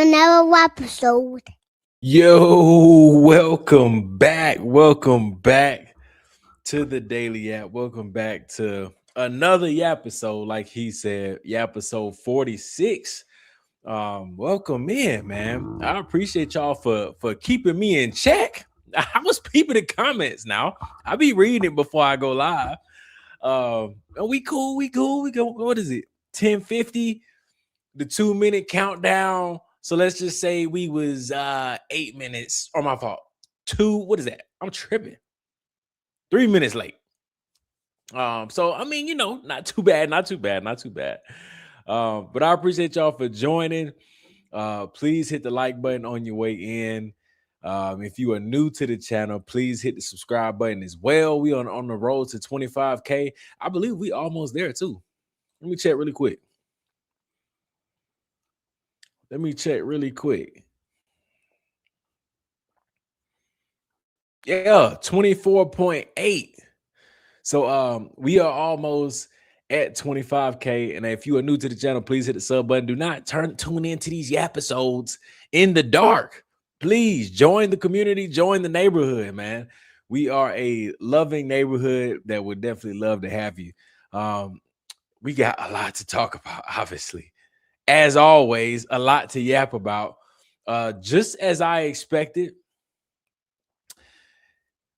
another episode. Yo, welcome back. Welcome back to the Daily Yap. Welcome back to another Yappisode, like he said, Yappisode 46. Welcome in, man. I appreciate y'all for keeping me in check. I was peeping the comments now. I be reading it before I go live. We cool. We go. What is it? 10:50, the 2-minute countdown. So let's just say we was 8 minutes, or my fault. What is that? I'm tripping. 3 minutes late. So I mean, not too bad. But I appreciate y'all for joining. Please hit the like button on your way in. If you are new to the channel, please hit the subscribe button as well. We on the road to 25K. I believe we almost there too. Let me check really quick. Yeah, 24.8. So we are almost at 25K. And if you are new to the channel, please hit the sub button. Do not tune into these episodes in the dark. Please join the community, join the neighborhood, man. We are a loving neighborhood that would definitely love to have you. We got a lot to talk about, obviously. As always, a lot to yap about. Just as I expected,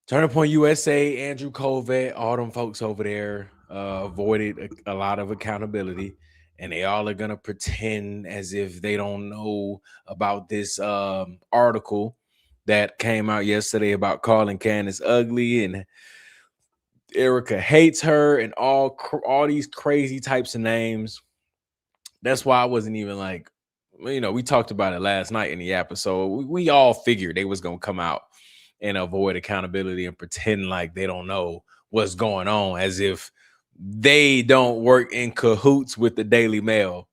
Turning Point USA, Andrew Colvett, all them folks over there avoided a lot of accountability, and they all are gonna pretend as if they don't know about this article that came out yesterday about calling Candace ugly, and Erika hates her, and all these crazy types of names. That's why I wasn't even like, we talked about it last night in the episode. We all figured they was gonna come out and avoid accountability and pretend like they don't know what's going on, as if they don't work in cahoots with the Daily Mail.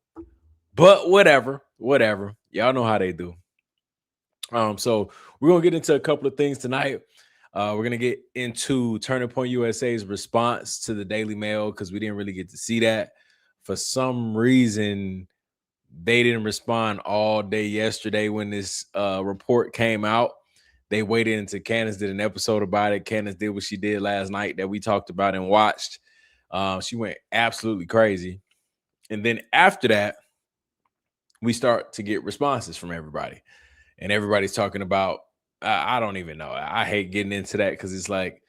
But whatever. Y'all know how they do. So we're gonna get into a couple of things tonight. We're gonna get into Turning Point USA's response to the Daily Mail, because we didn't really get to see that. For some reason, they didn't respond all day yesterday when this report came out. They waited until Candace did an episode about it. Candace did what she did last night that we talked about and watched. She went absolutely crazy. And then after that, we start to get responses from everybody. And everybody's talking about, I don't even know. I hate getting into that, because it's like,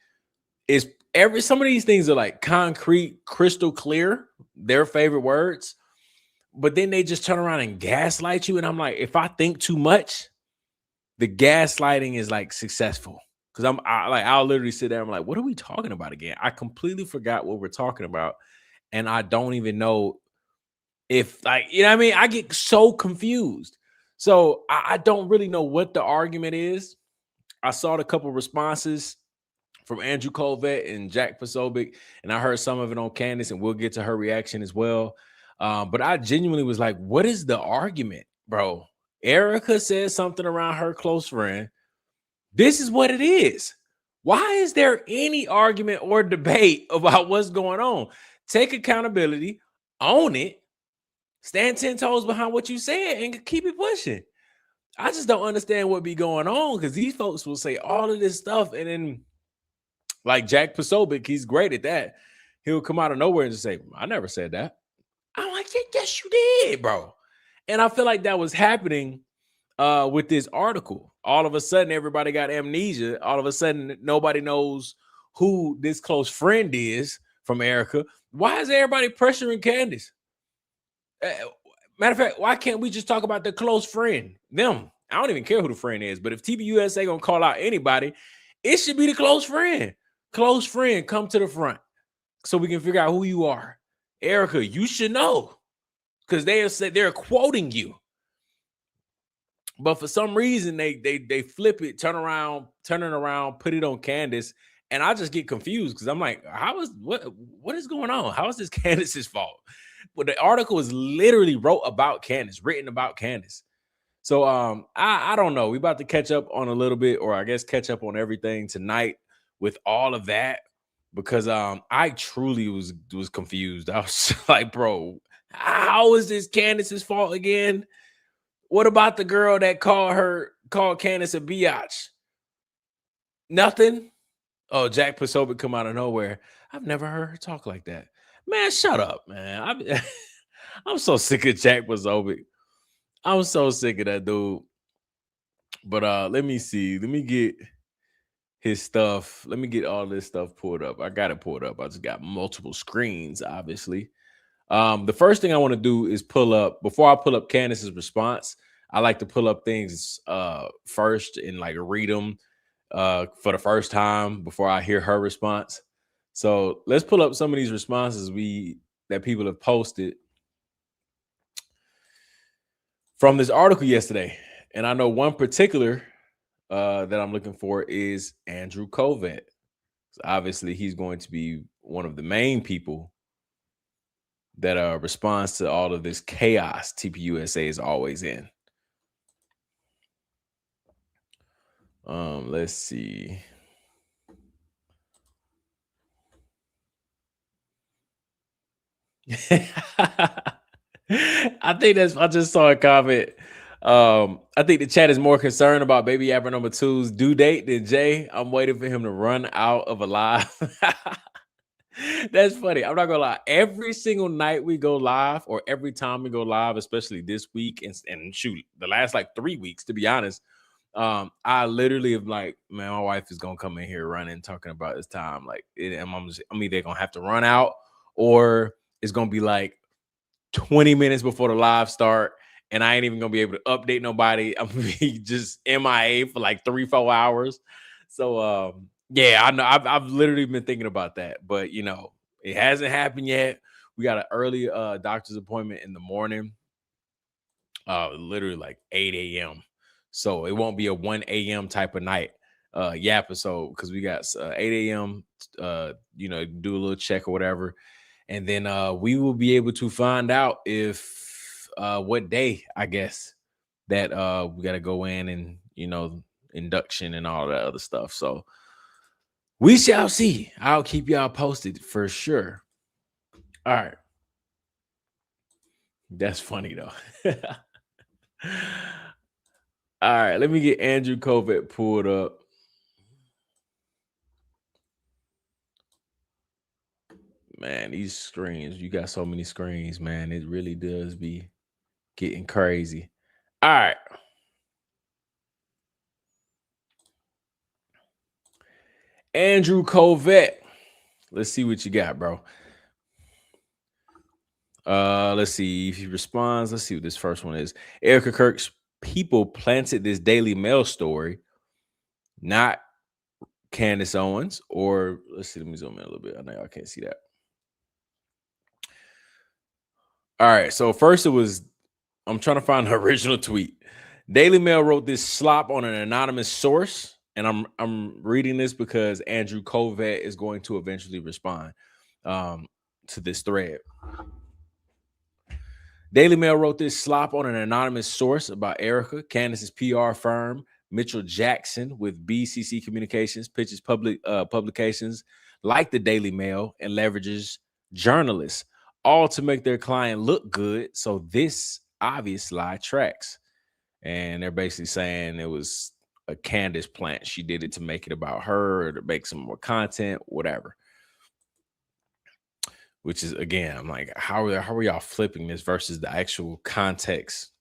some of these things are like concrete, crystal clear, their favorite words. But then they just turn around and gaslight you. And I'm like, if I think too much, the gaslighting is like successful, because I'll literally sit there. I'm like, what are we talking about again? I completely forgot what we're talking about, and I don't even know if, like, you know what I mean? I get so confused. So I don't really know what the argument is. I saw a couple responses from Andrew Colvett and Jack Posobiec, and I heard some of it on Candace, and we'll get to her reaction as well. But I genuinely was like, what is the argument, bro? Erika said something around her close friend. This is what it is. Why is there any argument or debate about what's going on? Take accountability, own it, stand 10 toes behind what you said, and keep it pushing. I just don't understand what be going on, because these folks will say all of this stuff, and then, like Jack Posobiec, he's great at that. He'll come out of nowhere and just say, I never said that. I'm like, yes, you did, bro. And I feel like that was happening with this article. All of a sudden, everybody got amnesia. All of a sudden, nobody knows who this close friend is from Erika. Why is everybody pressuring Candace? Matter of fact, why can't we just talk about the close friend? Them. I don't even care who the friend is, but if TBUSA gonna call out anybody, it should be the close friend. Close friend, come to the front so we can figure out who you are. Erika, you should know, because they're quoting you. But for some reason, they flip it, turn it around, put it on Candace, and I just get confused, because I'm like, what is going on? How is this Candace's fault? But the article is literally written about Candace. So I don't know. We about to catch up on a little bit, or I guess catch up on everything tonight with all of that, because I truly was confused. I was like, bro, how is this Candace's fault again? What about the girl that called Candace a biatch? Nothing. Oh, Jack Posobiec come out of nowhere. I've never heard her talk like that. Man, shut up, man. I'm so sick of Jack Posobiec. I'm so sick of that dude. But let me see. Let me get his stuff. Let me get all this stuff pulled up. I got it pulled up. I just got multiple screens, obviously. The first thing I want to do is pull up before I pull up Candace's response. I like to pull up things first and like read them for the first time before I hear her response. So let's pull up some of these responses that people have posted from this article yesterday. And I know one particular that I'm looking for is Andrew Covet. So obviously, he's going to be one of the main people that responds to all of this chaos TPUSA is always in. Let's see. I just saw a comment. I think the chat is more concerned about Baby Yapper number 2's due date than Jay. I'm waiting for him to run out of a live. That's funny. I'm not gonna lie. Every single night we go live, or every time we go live, especially this week, and shoot, the last like 3 weeks, to be honest, I literally am like, man, my wife is gonna come in here running, talking about this time. Like, I'm either gonna have to run out, or it's gonna be like 20 minutes before the live start, and I ain't even gonna be able to update nobody. I'm gonna be just MIA for like 3-4 hours. So yeah, I know I've literally been thinking about that, but it hasn't happened yet. We got an early doctor's appointment in the morning, literally like 8 a.m. So it won't be a 1 a.m. type of night Yappisode, because we got 8 a.m. Do a little check or whatever. And then we will be able to find out if what day, I guess, that we got to go in and, induction and all that other stuff. So we shall see. I'll keep y'all posted for sure. All right. That's funny, though. All right. Let me get Andrew Covet pulled up. Man, these screens, you got so many screens, man. It really does be getting crazy. All right. Andrew Covet. Let's see what you got, bro. Let's see if he responds. Let's see what this first one is. Erika Kirk's people planted this Daily Mail story, not Candace Owens. Or let's see, let me zoom in a little bit. I know I can't see that. All right, so first I'm trying to find the original tweet. Daily Mail wrote this slop on an anonymous source, and I'm reading this because Andrew Covet is going to eventually respond to this thread. Daily Mail wrote this slop on an anonymous source about Erika. Candace's PR firm, Mitchell Jackson, with BCC Communications, pitches publications like the Daily Mail and leverages journalists, all to make their client look good. So this obvious lie tracks. And they're basically saying it was a Candace plant. She did it to make it about her, or to make some more content, whatever. Which is, again, I'm like, how are y'all flipping this versus the actual context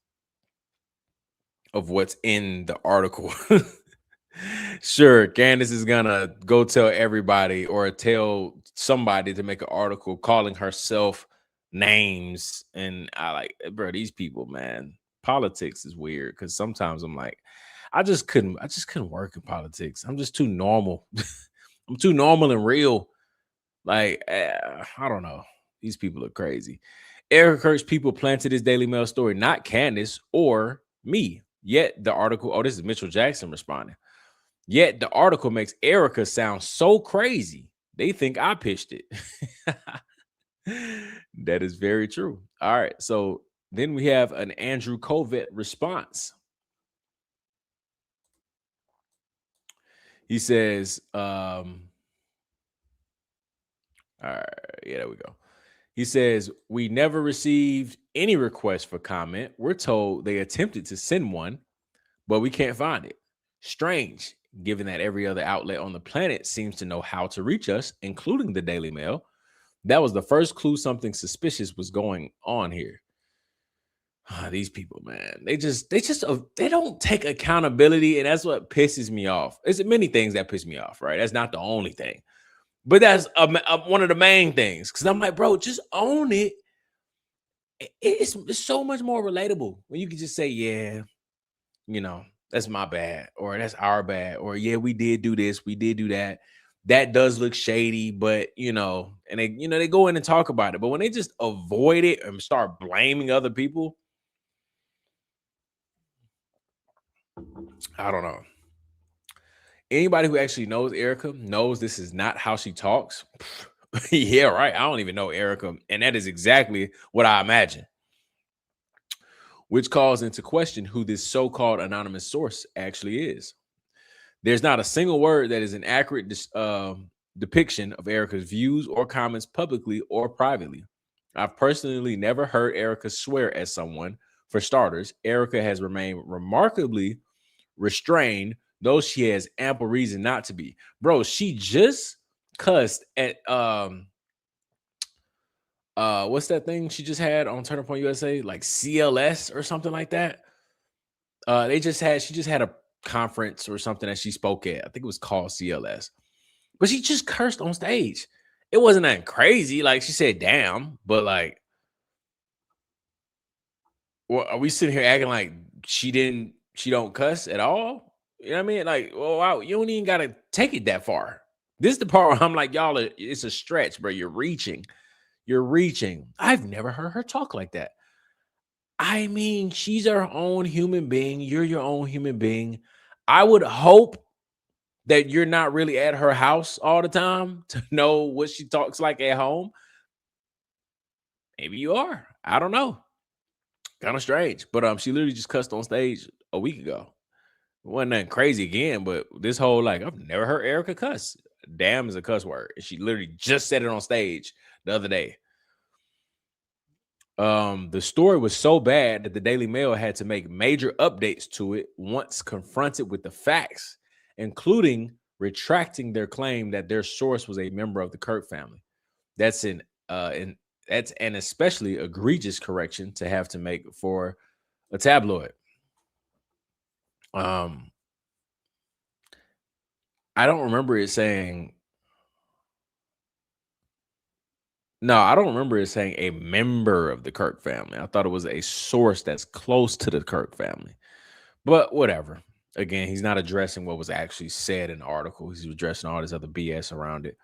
of what's in the article? Sure, Candace is gonna go tell everybody or tell somebody to make an article calling herself names, and I like, bro, these people, man, politics is weird, because sometimes I'm like, I just couldn't work in politics. I'm just too normal. I'm too normal and real. Like, I don't know. These people are crazy. Erika Kirk's people planted this Daily Mail story, not Candace or me. Yet the article, this is Mitchell Jackson responding. Yet the article makes Erika sound so crazy. They think I pitched it. That is very true. All right. So then we have an Andrew Covet response. He says, all right, yeah, there we go. He says, we never received any request for comment. We're told they attempted to send one, but we can't find it. Strange, given that every other outlet on the planet seems to know how to reach us, including the Daily Mail. That was the first clue something suspicious was going on here. These people, man, they don't take accountability, and that's what pisses me off. There's many things that piss me off, right? That's not the only thing, but that's one of the main things. Because I'm like, bro, just own it. It's so much more relatable when you can just say, yeah, that's my bad, or that's our bad, or yeah, we did do this, we did do that. That does look shady, but and they go in and talk about it. But when they just avoid it and start blaming other people, I don't know. Anybody who actually knows Erika knows this is not how she talks. Yeah, right. I don't even know Erika, and that is exactly what I imagine. Which calls into question who this so-called anonymous source actually is. There's not a single word that is an accurate depiction of Erika's views or comments publicly or privately. I've personally never heard Erika swear at someone. For starters, Erika has remained remarkably restrained, though she has ample reason not to be. Bro, she just cussed at what's that thing she just had on Turning Point USA, like CLS or something like that. She just had a conference or something that she spoke at. I think it was called CLS, but she just cursed on stage. It wasn't that crazy. Like, she said damn, but like, well, are we sitting here acting like she don't cuss at all? You know what I mean? Like, well, wow, you don't even gotta take it that far. This is the part where I'm like, y'all, it's a stretch, bro. You're reaching. I've never heard her talk like that. I mean, she's her own human being. You're your own human being. I would hope that you're not really at her house all the time to know what she talks like at home. Maybe you are. I don't know. Kind of strange. But she literally just cussed on stage a week ago. It wasn't nothing crazy again, but this whole, like, I've never heard Erika cuss. Damn is a cuss word. She literally just said it on stage the other day. The story was so bad that the Daily Mail had to make major updates to it once confronted with the facts, including retracting their claim that their source was a member of the Kirk family. That's an especially egregious correction to have to make for a tabloid. I don't remember it saying. No, I don't remember it saying a member of the Kirk family. I thought it was a source that's close to the Kirk family. But whatever. Again, he's not addressing what was actually said in the article. He's addressing all this other BS around it.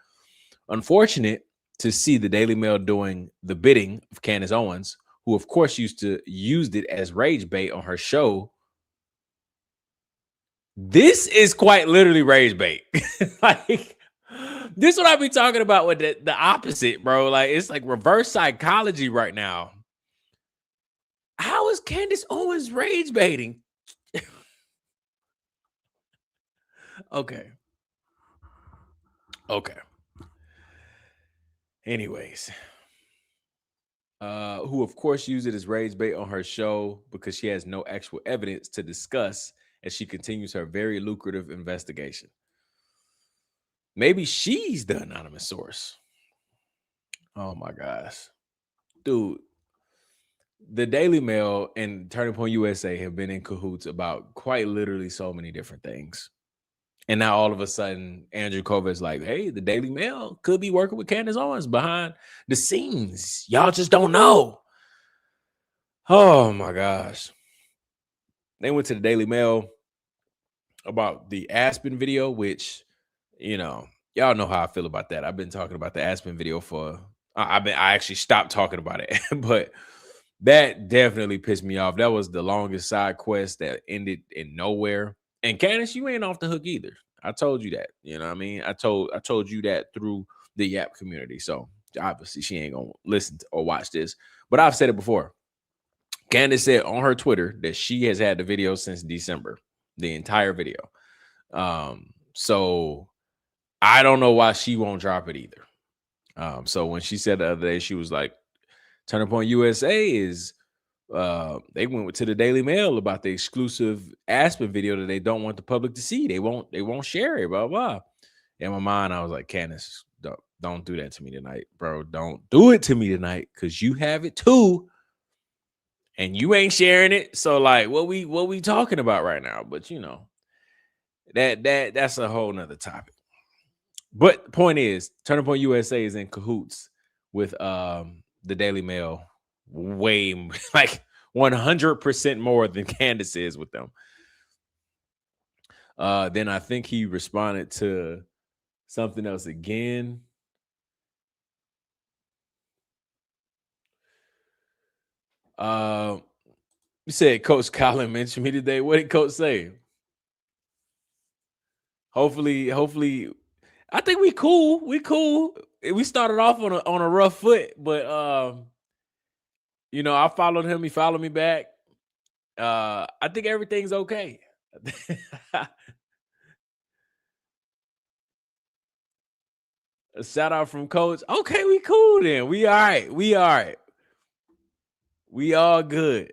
Unfortunate to see the Daily Mail doing the bidding of Candace Owens, who of course used it as rage bait on her show. This is quite literally rage bait. Like, this is what I be talking about with the opposite, bro. Like, it's like reverse psychology right now. How is Candace Owens rage baiting? Okay. Anyways, who of course used it as rage bait on her show because she has no actual evidence to discuss as she continues her very lucrative investigation. Maybe she's the anonymous source. Oh my gosh. Dude, the Daily Mail and Turning Point USA have been in cahoots about quite literally so many different things. And now all of a sudden, Andrew Kovac's like, hey, the Daily Mail could be working with Candace Owens behind the scenes. Y'all just don't know. Oh my gosh. They went to the Daily Mail about the Aspen video, which, y'all know how I feel about that. I've been talking about the Aspen video I actually stopped talking about it, but that definitely pissed me off. That was the longest side quest that ended in nowhere. And Candace, you ain't off the hook either. I told you that. You know what I mean? I told you that through the Yap community. So obviously she ain't gonna listen to or watch this. But I've said it before. Candace said on her Twitter that she has had the video since December, the entire video. So I don't know why she won't drop it either. So when she said the other day, she was like, Turning Point USA is they went to the Daily Mail about the exclusive Aspen video that they don't want the public to see. They won't share it, blah blah. In my mind, I was like, Candace, don't do that to me tonight, bro. Don't do it to me tonight, because you have it too, and you ain't sharing it. So like, what we talking about right now? But you know, that's a whole nother topic. But the point is, Turning Point USA is in cahoots with the Daily Mail, way like 100% more than Candace is with them. Then I think he responded to something else again. You said Coach Colin mentioned me today. What did Coach say? Hopefully, I think we cool. We cool. We started off on a rough foot, but you know, I followed him. He followed me back. I think everything's okay. A shout out from Coach. Okay, we cool then. We all right. We all right. We all good.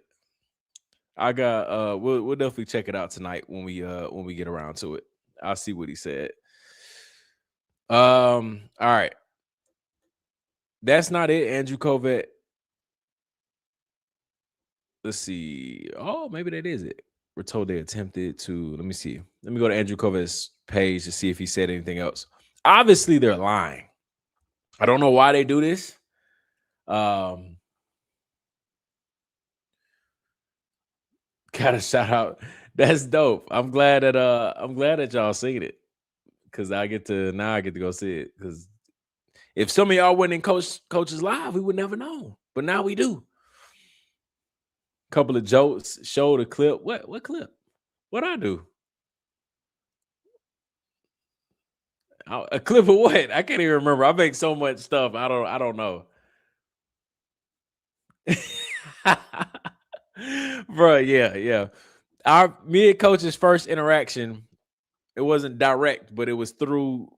I got we'll definitely check it out tonight when we get around to it. I'll see what he said. All right. That's not it, Andrew Covet. Let's see. Oh, maybe that is it. We're told they attempted to. Let me see. Let me go to Andrew Covet's page to see if he said anything else. Obviously, they're lying. I don't know why they do this. Gotta shout out. That's dope. I'm glad that y'all seen it, because I get to go see it. Because if some of y'all went in Coach's live, we would never know. But now we do. Couple of jokes, showed a clip. What clip? What I do? A clip of what? I can't even remember. I make so much stuff. I don't know. Bro, yeah. Me and Coach's first interaction, it wasn't direct, but it was through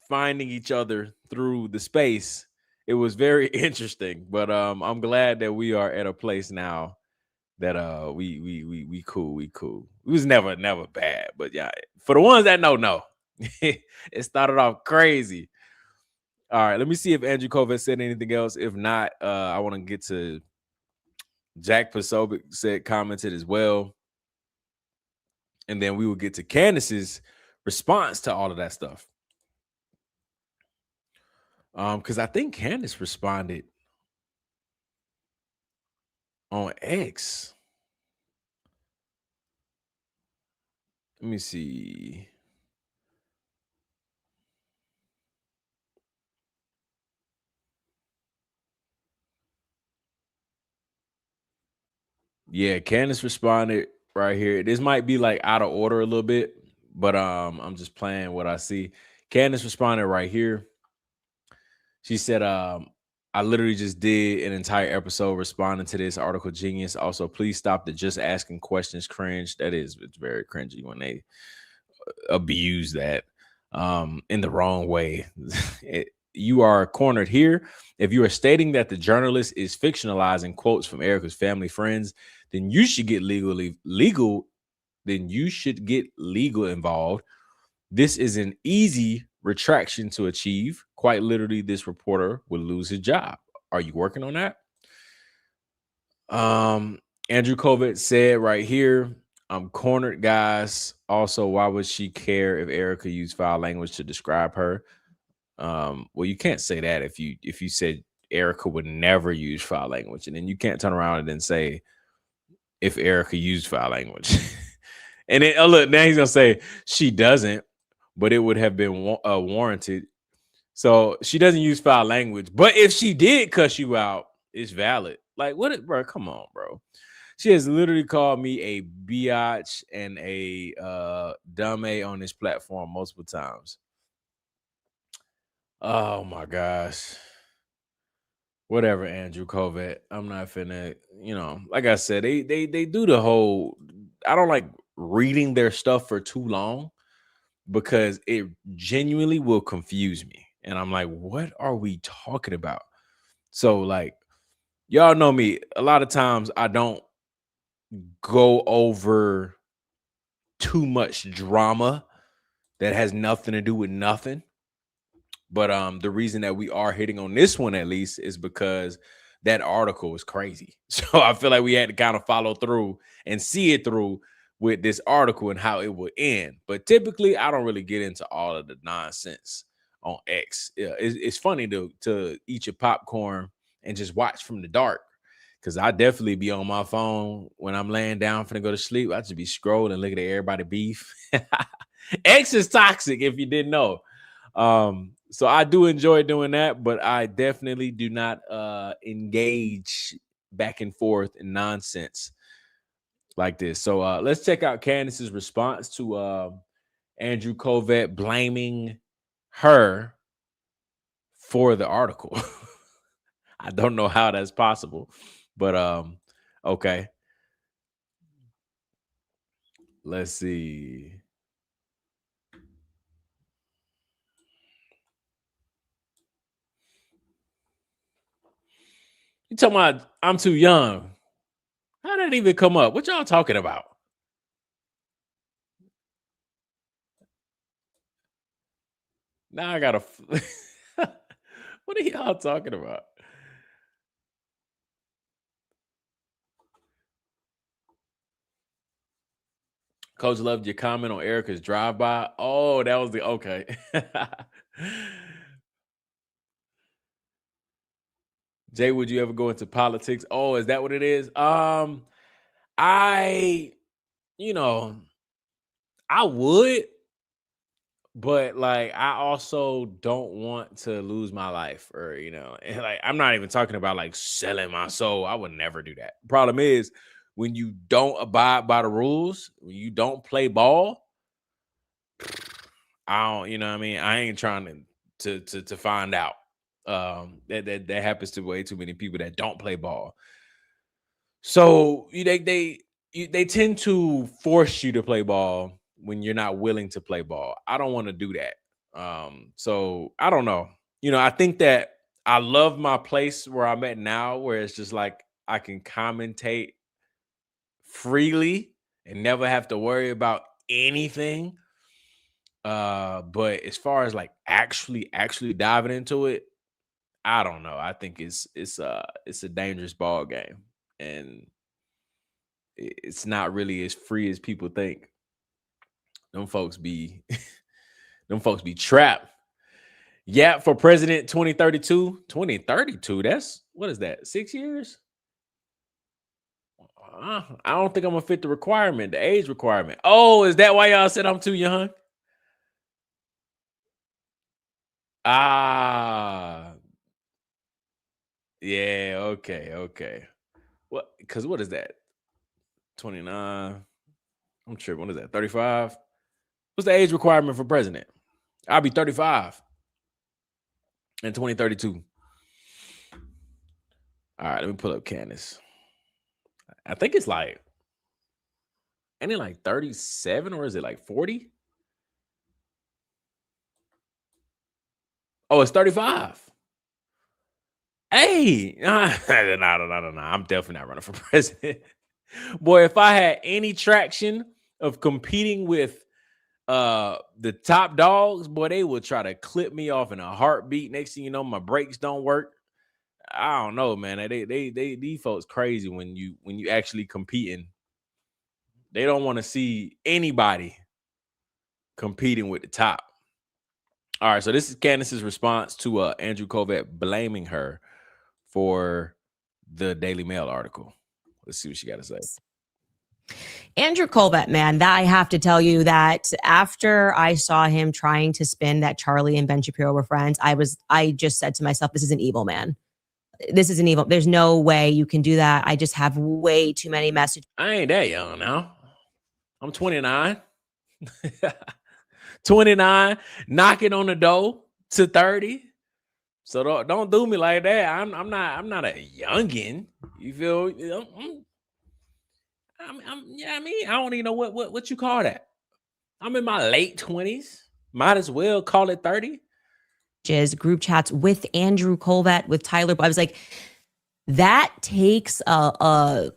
finding each other through the space. It was very interesting. But I'm glad that we are at a place now that we cool. It was never bad, but yeah, for the ones that know, it started off crazy. All right, let me see if Andrew Kovac said anything else. If not, I want to get to Jack Pasovic commented as well, and then we will get to Candace's response to all of that stuff. Because I think Candace responded on X. Let me see. Yeah, Candace responded right here. This might be like out of order a little bit, but I'm just playing what I see. Candace responded right here. She said, I literally just did an entire episode responding to this article. Genius. Also, please stop the just asking questions cringe. It's very cringy when they abuse that in the wrong way. You are cornered here. If you are stating that the journalist is fictionalizing quotes from Erika's family friends, then you should get legal. Then you should get legal involved. This is an easy retraction to achieve. Quite literally, this reporter will lose his job. Are you working on that? Andrew Kovac said right here, I'm cornered, guys. Also, why would she care if Erika used foul language to describe her? Well, you can't say that if you said Erika would never use foul language, and then you can't turn around and then say if Erika used foul language. And then look, now he's gonna say she doesn't, but it would have been warranted. So she doesn't use foul language, but if she did cuss you out, it's valid. Like what, bro? Come on, bro. She has literally called me a biatch and a dummy on this platform multiple times. Oh my gosh. Whatever, Andrew Kovac. I'm not finna, like I said, they do the whole. I don't like reading their stuff for too long because it genuinely will confuse me. And I'm like, what are we talking about? So, like, y'all know me. A lot of times I don't go over too much drama that has nothing to do with nothing. But the reason that we are hitting on this one at least is because that article was crazy. So I feel like we had to kind of follow through and see it through with this article and how it would end. But typically, I don't really get into all of the nonsense on X. Yeah, it's funny to eat your popcorn and just watch from the dark. Cause I definitely be on my phone when I'm laying down finna go to sleep. I just be scrolling, looking at everybody beef. X is toxic if you didn't know. So I do enjoy doing that, but I definitely do not engage back and forth in nonsense like this. So let's check out Candace's response to Andrew Covet blaming her for the article. I don't know how that's possible, but okay. Let's see. You talking about I'm too young? How did that even come up? What y'all talking about? Now I gotta. What are y'all talking about? Coach loved your comment on Erica's drive-by. Oh, that was the okay. Jay, would you ever go into politics? Oh, is that what it is? I, you know, I would, but like I also don't want to lose my life or and like I'm not even talking about like selling my soul. I would never do that. Problem is when you don't abide by the rules, when you don't play ball, I don't, you know what I mean? I ain't trying to find out. That happens to way too many people that don't play ball. So they tend to force you to play ball when you're not willing to play ball. I don't want to do that. So I don't know. I think that I love my place where I'm at now, where it's just like I can commentate freely and never have to worry about anything. But as far as like actually diving into it, I don't know. I think it's a dangerous ball game, and it's not really as free as people think. Them folks be them folks be trapped. Yeah, for president 2032. 2032. That's what is that? 6 years? I don't think I'm gonna fit the requirement, the age requirement. Oh, is that why y'all said I'm too young? Ah, yeah, okay. What? Because what is that? 29. I'm sure. What is that? 35. What's the age requirement for president? I'll be 35 in 2032. All right, let me pull up Candace. I think it's like, ain't it like 37 or is it like 40? Oh, it's 35. Hey, no. I'm definitely not running for president. Boy, if I had any traction of competing with the top dogs, boy, they would try to clip me off in a heartbeat. Next thing you know, my brakes don't work. I don't know, man. They these folks crazy when you actually competing. They don't want to see anybody competing with the top. All right, so this is Candace's response to Andrew Covet blaming her for the Daily Mail article. Let's see what she got to say. Andrew Colbert, man, that I have to tell you that after I saw him trying to spin that Charlie and Ben Shapiro were friends, I just said to myself, this is an evil man. This is an evil. There's no way you can do that. I just have way too many messages. I ain't that young now. I'm 29. 29, knocking on the door to 30. So don't do me like that. I'm not a youngin. You feel? I mean, I don't even know what you call that. I'm in my late 20s. Might as well call it 30. group chats with Andrew Colvett, with Tyler. I was like, that takes a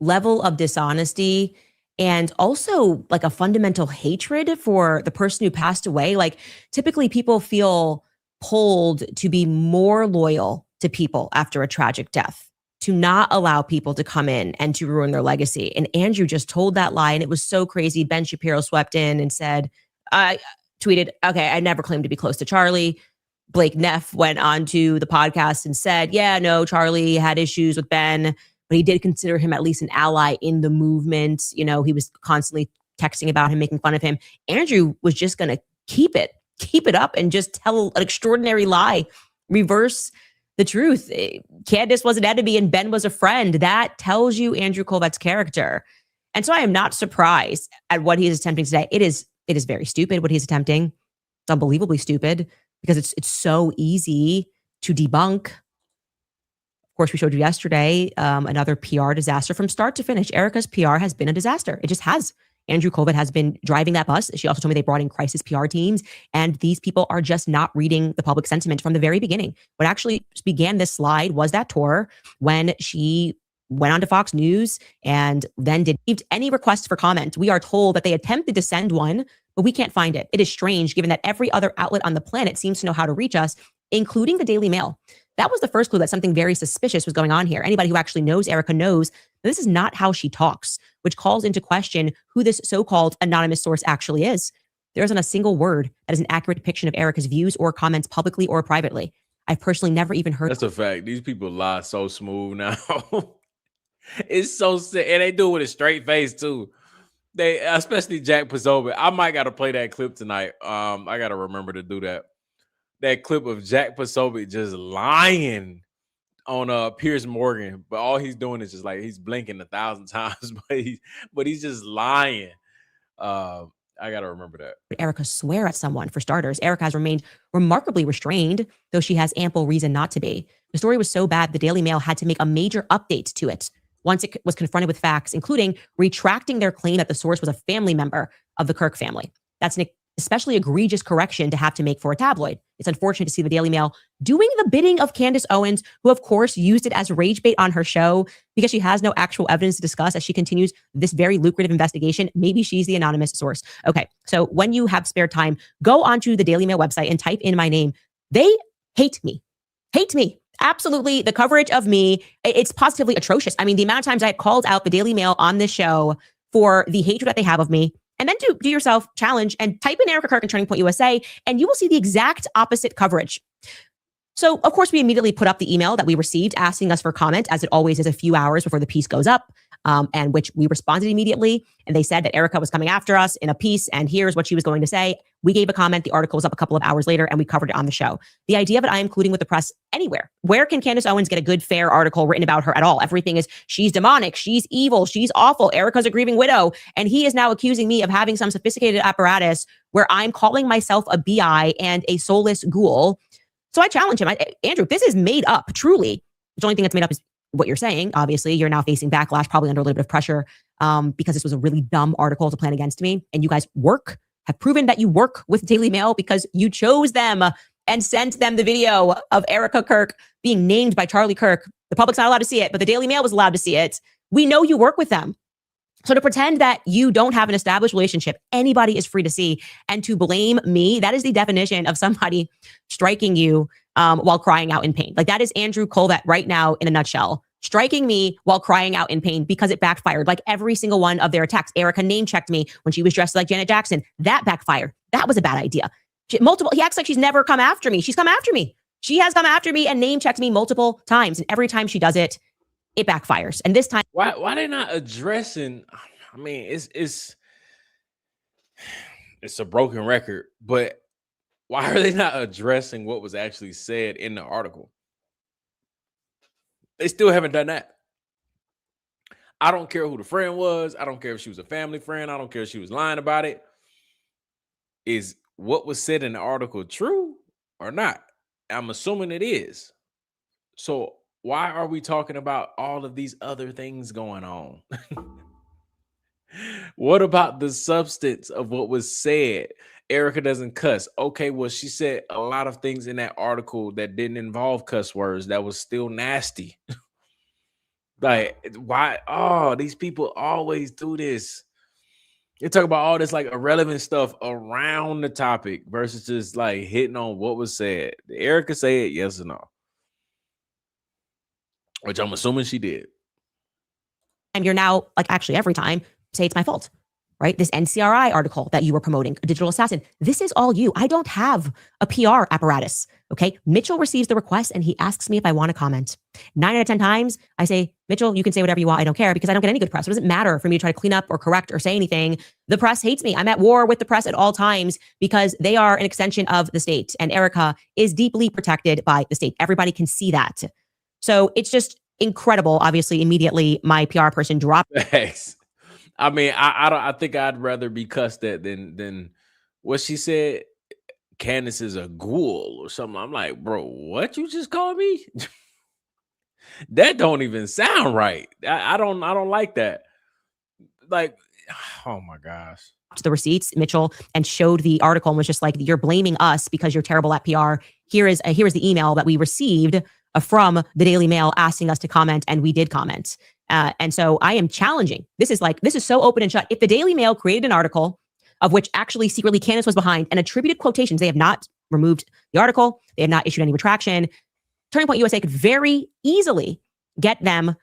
level of dishonesty and also like a fundamental hatred for the person who passed away. Like typically people feel pulled to be more loyal to people after a tragic death, to not allow people to come in and to ruin their legacy. And Andrew just told that lie. And it was so crazy. Ben Shapiro swept in and said, I tweeted, okay, I never claimed to be close to Charlie. Blake Neff went on to the podcast and said, yeah, no, Charlie had issues with Ben, but he did consider him at least an ally in the movement. You know, he was constantly texting about him, making fun of him. Andrew was just going to keep it up and just tell an extraordinary lie, reverse the truth. Candace was an enemy and Ben was a friend. That tells you Andrew Colvett's character. And so I am not surprised at what he is attempting today. It is very stupid what he's attempting. It's unbelievably stupid because it's so easy to debunk. Of course, we showed you yesterday another PR disaster from start to finish. Erika's PR has been a disaster. It just has. Andrew Colvett has been driving that bus. She also told me they brought in crisis PR teams, and these people are just not reading the public sentiment from the very beginning. What actually began this slide was that tour when she went on to Fox News and then did any requests for comment. We are told that they attempted to send one, but we can't find it. It is strange given that every other outlet on the planet seems to know how to reach us, including the Daily Mail. That was the first clue that something very suspicious was going on here. Anybody who actually knows Erika knows this is not how she talks, which calls into question who this so-called anonymous source actually is. There isn't a single word that is an accurate depiction of Erika's views or comments publicly or privately. I've personally never even heard. That's a fact. These people lie so smooth now. It's so sick. And they do it with a straight face too. They, especially Jack Posobiec. I might got to play that clip tonight. I got to remember to do that. That clip of Jack Posobiec just lying on Piers Morgan, but all he's doing is just like he's blinking 1,000 times, but he's just lying. I gotta remember that. Erika swear at someone, for starters. Erika has remained remarkably restrained, though she has ample reason not to be. The story was so bad, the Daily Mail had to make a major update to it once it was confronted with facts, including retracting their claim that the source was a family member of the Kirk family. That's an especially egregious correction to have to make for a tabloid. It's unfortunate to see the Daily Mail doing the bidding of Candace Owens, who of course used it as rage bait on her show because she has no actual evidence to discuss as she continues this very lucrative investigation. Maybe she's the anonymous source. Okay, so when you have spare time, go onto the Daily Mail website and type in my name. They hate me. Hate me. Absolutely. The coverage of me, it's positively atrocious. I mean, the amount of times I called out the Daily Mail on this show for the hatred that they have of me. And then do yourself challenge and type in Erika Kirk and Turning Point USA, and you will see the exact opposite coverage. So, of course, we immediately put up the email that we received asking us for comment, as it always is a few hours before the piece goes up, and which we responded immediately. And they said that Erika was coming after us in a piece, and here's what she was going to say. We gave a comment. The article was up a couple of hours later, and we covered it on the show. The idea of it, I'm including with the press anywhere. Where can Candace Owens get a good, fair article written about her at all? Everything is, she's demonic, she's evil, she's awful, Erika's a grieving widow, and he is now accusing me of having some sophisticated apparatus where I'm calling myself a BI and a soulless ghoul. So I challenge him. Andrew, this is made up, truly. The only thing that's made up is what you're saying. Obviously, you're now facing backlash, probably under a little bit of pressure, because this was a really dumb article to plan against me. And you guys have proven that you work with Daily Mail because you chose them and sent them the video of Erika Kirk being named by Charlie Kirk. The public's not allowed to see it, but the Daily Mail was allowed to see it. We know you work with them. So to pretend that you don't have an established relationship, anybody is free to see, and to blame me, that is the definition of somebody striking you while crying out in pain. Like that is Andrew Colvett right now in a nutshell, striking me while crying out in pain because it backfired. Like every single one of their attacks. Erika name checked me when she was dressed like Janet Jackson. That backfired. That was a bad idea. He acts like she's never come after me. She's come after me. She has come after me and name checked me multiple times. And every time she does it, it backfires. And this time, why they not addressing? I mean, it's a broken record, but why are they not addressing what was actually said in the article? They still haven't done that. I don't care who the friend was. I don't care if she was a family friend. I don't care if she was lying about it. Is what was said in the article true or not? I'm assuming it is. So why are we talking about all of these other things going on? What about the substance of what was said? Erika doesn't cuss. Okay, well, she said a lot of things in that article that didn't involve cuss words that was still nasty. Like, why? Oh, these people always do this. They talk about all this like irrelevant stuff around the topic versus just like hitting on what was said. Did Erika say it? Yes or no? Which I'm assuming she did. And you're now, like, actually every time, say it's my fault, right? This NCRI article that you were promoting, a digital assassin, this is all you. I don't have a PR apparatus, okay? Mitchell receives the request and he asks me if I want to comment. 9 out of 10 times, I say, Mitchell, you can say whatever you want. I don't care because I don't get any good press. It doesn't matter for me to try to clean up or correct or say anything. The press hates me. I'm at war with the press at all times because they are an extension of the state. And Erika is deeply protected by the state. Everybody can see that. So it's just incredible. Obviously, immediately my PR person dropped. Thanks. I mean, I think I'd rather be cussed at than what she said. Candace is a ghoul or something. I'm like, bro, what you just called me? That don't even sound right. I don't like that. Like, oh my gosh. The receipts, Mitchell, and showed the article and was just like, you're blaming us because you're terrible at PR. Here is the email that we received from the Daily Mail asking us to comment, and we did comment. And so I am challenging. This is so open and shut. If the Daily Mail created an article of which actually secretly Candace was behind and attributed quotations, they have not removed the article. They have not issued any retraction. Turning Point USA could very easily get a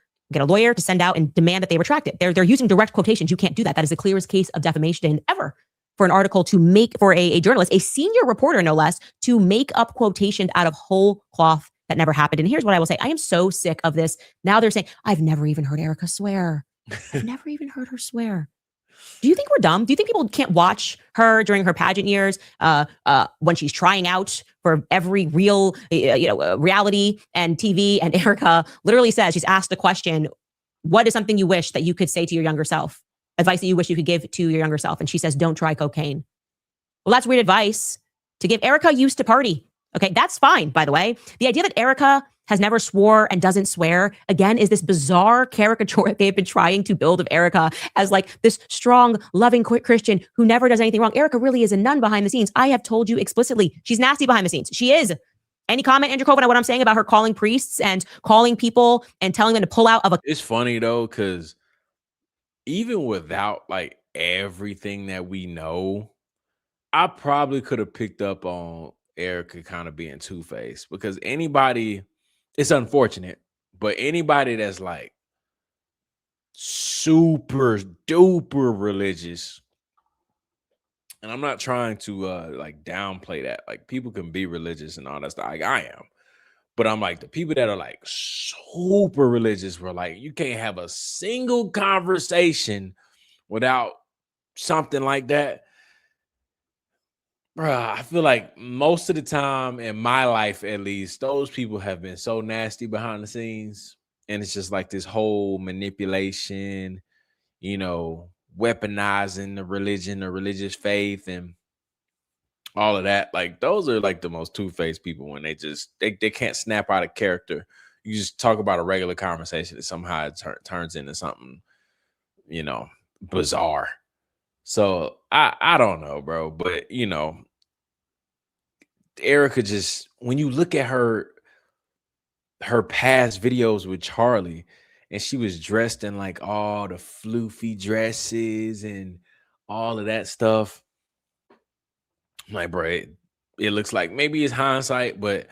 lawyer to send out and demand that they retract it. They're using direct quotations. You can't do that. That is the clearest case of defamation ever for an article to make, for a journalist, a senior reporter no less, to make up quotations out of whole cloth that never happened. And here's what I will say. I am so sick of this. Now they're saying, I've never even heard Erika swear. I've never even heard her swear. Do you think we're dumb? Do you think people can't watch her during her pageant years when she's trying out for every real reality and TV? And Erika literally says, she's asked the question, what is something you wish that you could say to your younger self? Advice that you wish you could give to your younger self. And she says, don't try cocaine. Well, that's weird advice to give. Erika used to party. Okay, that's fine, by the way. The idea that Erika has never swore and doesn't swear, again, is this bizarre caricature that they've been trying to build of Erika as like this strong, loving Christian who never does anything wrong. Erika really is a nun behind the scenes. I have told you explicitly, she's nasty behind the scenes. She is. Any comment, Andrew Colvin, on what I'm saying about her calling priests and calling people and telling them to pull out of a... It's funny though, because even without like everything that we know, I probably could have picked up on Erika kind of being two-faced, because anybody, it's unfortunate, but anybody that's like super duper religious, and I'm not trying to like downplay that, like people can be religious and all that stuff, like I am, but I'm like, the people that are like super religious were like, you can't have a single conversation without something like that. Bruh, I feel like most of the time in my life, at least, those people have been so nasty behind the scenes. And it's just like this whole manipulation, weaponizing the religion, the religious faith, and all of that. Like, those are like the most two-faced people when they can't snap out of character. You just talk about a regular conversation and somehow it turns into something, bizarre. So I don't know, bro, but Erika, just when you look at her past videos with Charlie, and she was dressed in like all the floofy dresses and all of that stuff, I'm like, bro, it looks like, maybe it's hindsight, but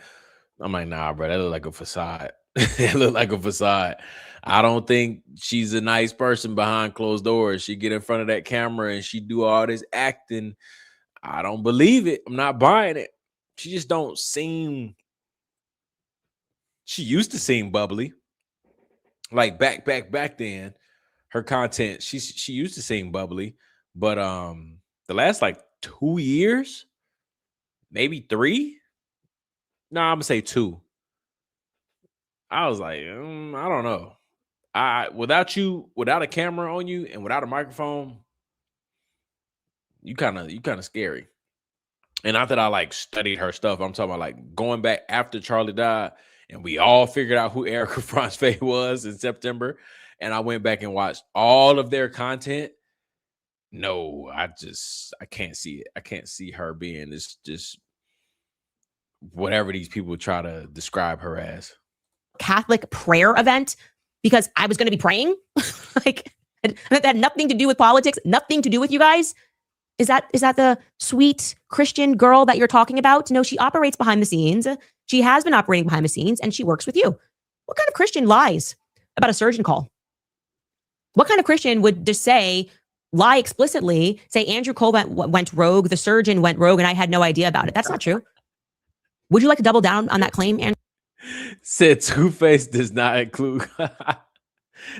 I'm like, nah, bro, that look like a facade. It look like a facade. I don't think she's a nice person behind closed doors. She get in front of that camera and she do all this acting. I don't believe it. I'm not buying it. She just don't seem, she used to seem bubbly. Like back then, her content, she used to seem bubbly, but the last like 2 years, maybe 3. No, I'm gonna say 2. I was like, I don't know. Without a camera on you and without a microphone, you kind of scary. And not that I like studied her stuff. I'm talking about like going back after Charlie died and we all figured out who Erika Franz-Faye was in September. And I went back and watched all of their content. no, I can't see it. I can't see her being this just whatever these people try to describe her as. Catholic prayer event because I was going to be praying. Like that had nothing to do with politics, nothing to do with you guys. Is that the sweet Christian girl that you're talking about? No, she operates behind the scenes. She has been operating behind the scenes and she works with you. What kind of Christian lies about a surgeon call? What kind of Christian would just lie explicitly, say Andrew Cole went rogue, the surgeon went rogue, and I had no idea about it? That's not true. Would you like to double down on that claim, Andrew? Said Two-Face does not include.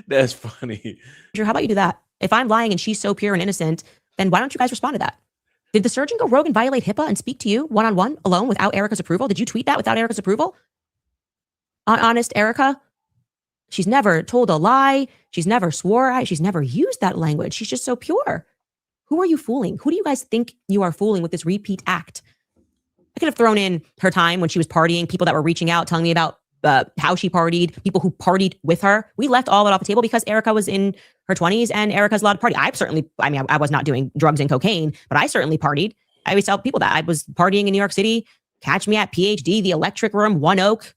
That's funny. Andrew, how about you do that? If I'm lying and she's so pure and innocent, then why don't you guys respond to that? Did the surgeon go rogue and violate HIPAA and speak to you one-on-one alone without Erika's approval? Did you tweet that without Erika's approval? Honest Erika? She's never told a lie. She's never swore. She's never used that language. She's just so pure. Who are you fooling? Who do you guys think you are fooling with this repeat act? I could have thrown in her time when she was partying, people that were reaching out, telling me about how she partied, people who partied with her. We left all of it off the table because Erika was in her 20s and Erika's allowed to party. I was not doing drugs and cocaine, but I certainly partied. I always tell people that I was partying in New York City. Catch me at PhD, the Electric Room, One Oak.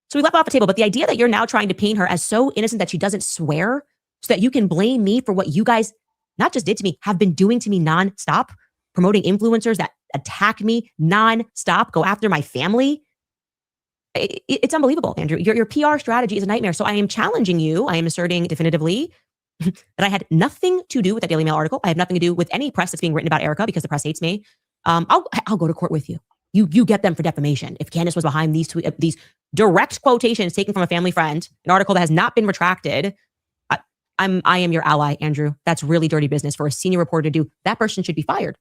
So we left it off the table. But the idea that you're now trying to paint her as so innocent that she doesn't swear so that you can blame me for what you guys not just did to me, have been doing to me nonstop, promoting influencers that attack me nonstop, go after my family. It's unbelievable, Andrew. Your PR strategy is a nightmare. So I am challenging you. I am asserting definitively that I had nothing to do with that Daily Mail article. I have nothing to do with any press that's being written about Erika because the press hates me. I'll go to court with you. You get them for defamation. If Candace was behind these direct quotations taken from a family friend, an article that has not been retracted, I am your ally, Andrew. That's really dirty business for a senior reporter to do. That person should be fired.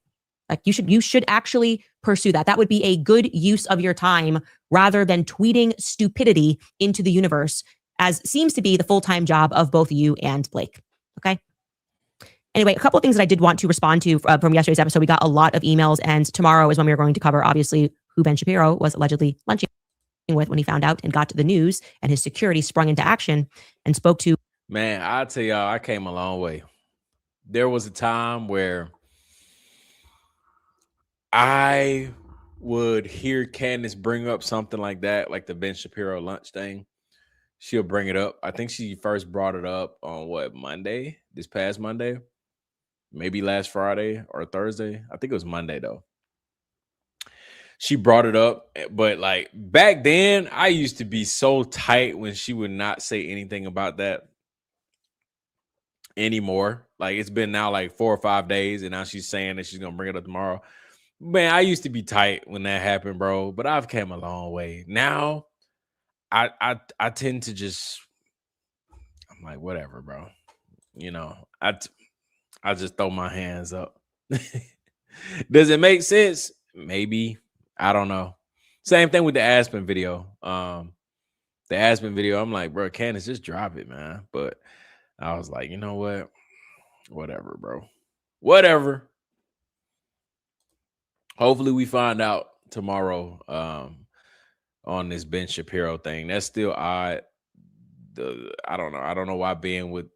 Like you should actually pursue that. That would be a good use of your time rather than tweeting stupidity into the universe, as seems to be the full-time job of both you and Blake. Okay. Anyway, a couple of things that I did want to respond to from yesterday's episode. We got a lot of emails, and tomorrow is when we are going to cover, obviously, who Ben Shapiro was allegedly lunching with when he found out and got to the news, and his security sprung into action and spoke to. Man, I tell y'all, I came a long way. There was a time where I would hear Candace bring up something like that, like the Ben Shapiro lunch thing. She'll bring it up. I think she first brought it up on Monday, this past Monday, maybe last Friday or Thursday. I think it was Monday though. She brought it up, but like back then, I used to be so tight when she would not say anything about that anymore. Like it's been now like 4 or 5 days, and now she's saying that she's gonna bring it up tomorrow. Man, I used to be tight when that happened, bro. But I've came a long way. Now, I tend to just, I'm like, whatever, bro. You know, I just throw my hands up. Does it make sense? Maybe. I don't know. Same thing with the Aspen video. The Aspen video, I'm like, bro, Candace, just drop it, man. But I was like, you know what? Whatever, bro. Whatever. Hopefully we find out tomorrow on this Ben Shapiro thing. That's still odd. I don't know. I don't know why Ben would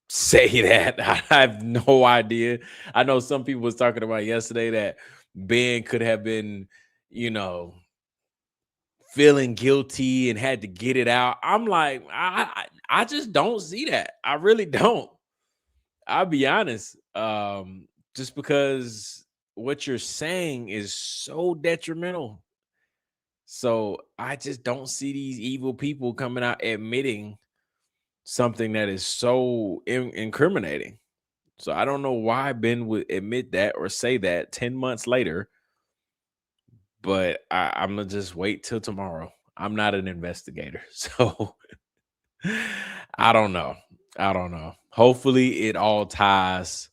say that. I have no idea. I know some people was talking about yesterday that Ben could have been, feeling guilty and had to get it out. I'm like, I just don't see that. I really don't. I'll be honest. Just because what you're saying is so detrimental. So I just don't see these evil people coming out admitting something that is so incriminating. So I don't know why Ben would admit that or say that 10 months later. But I'm going to just wait till tomorrow. I'm not an investigator. So I don't know. Hopefully it all ties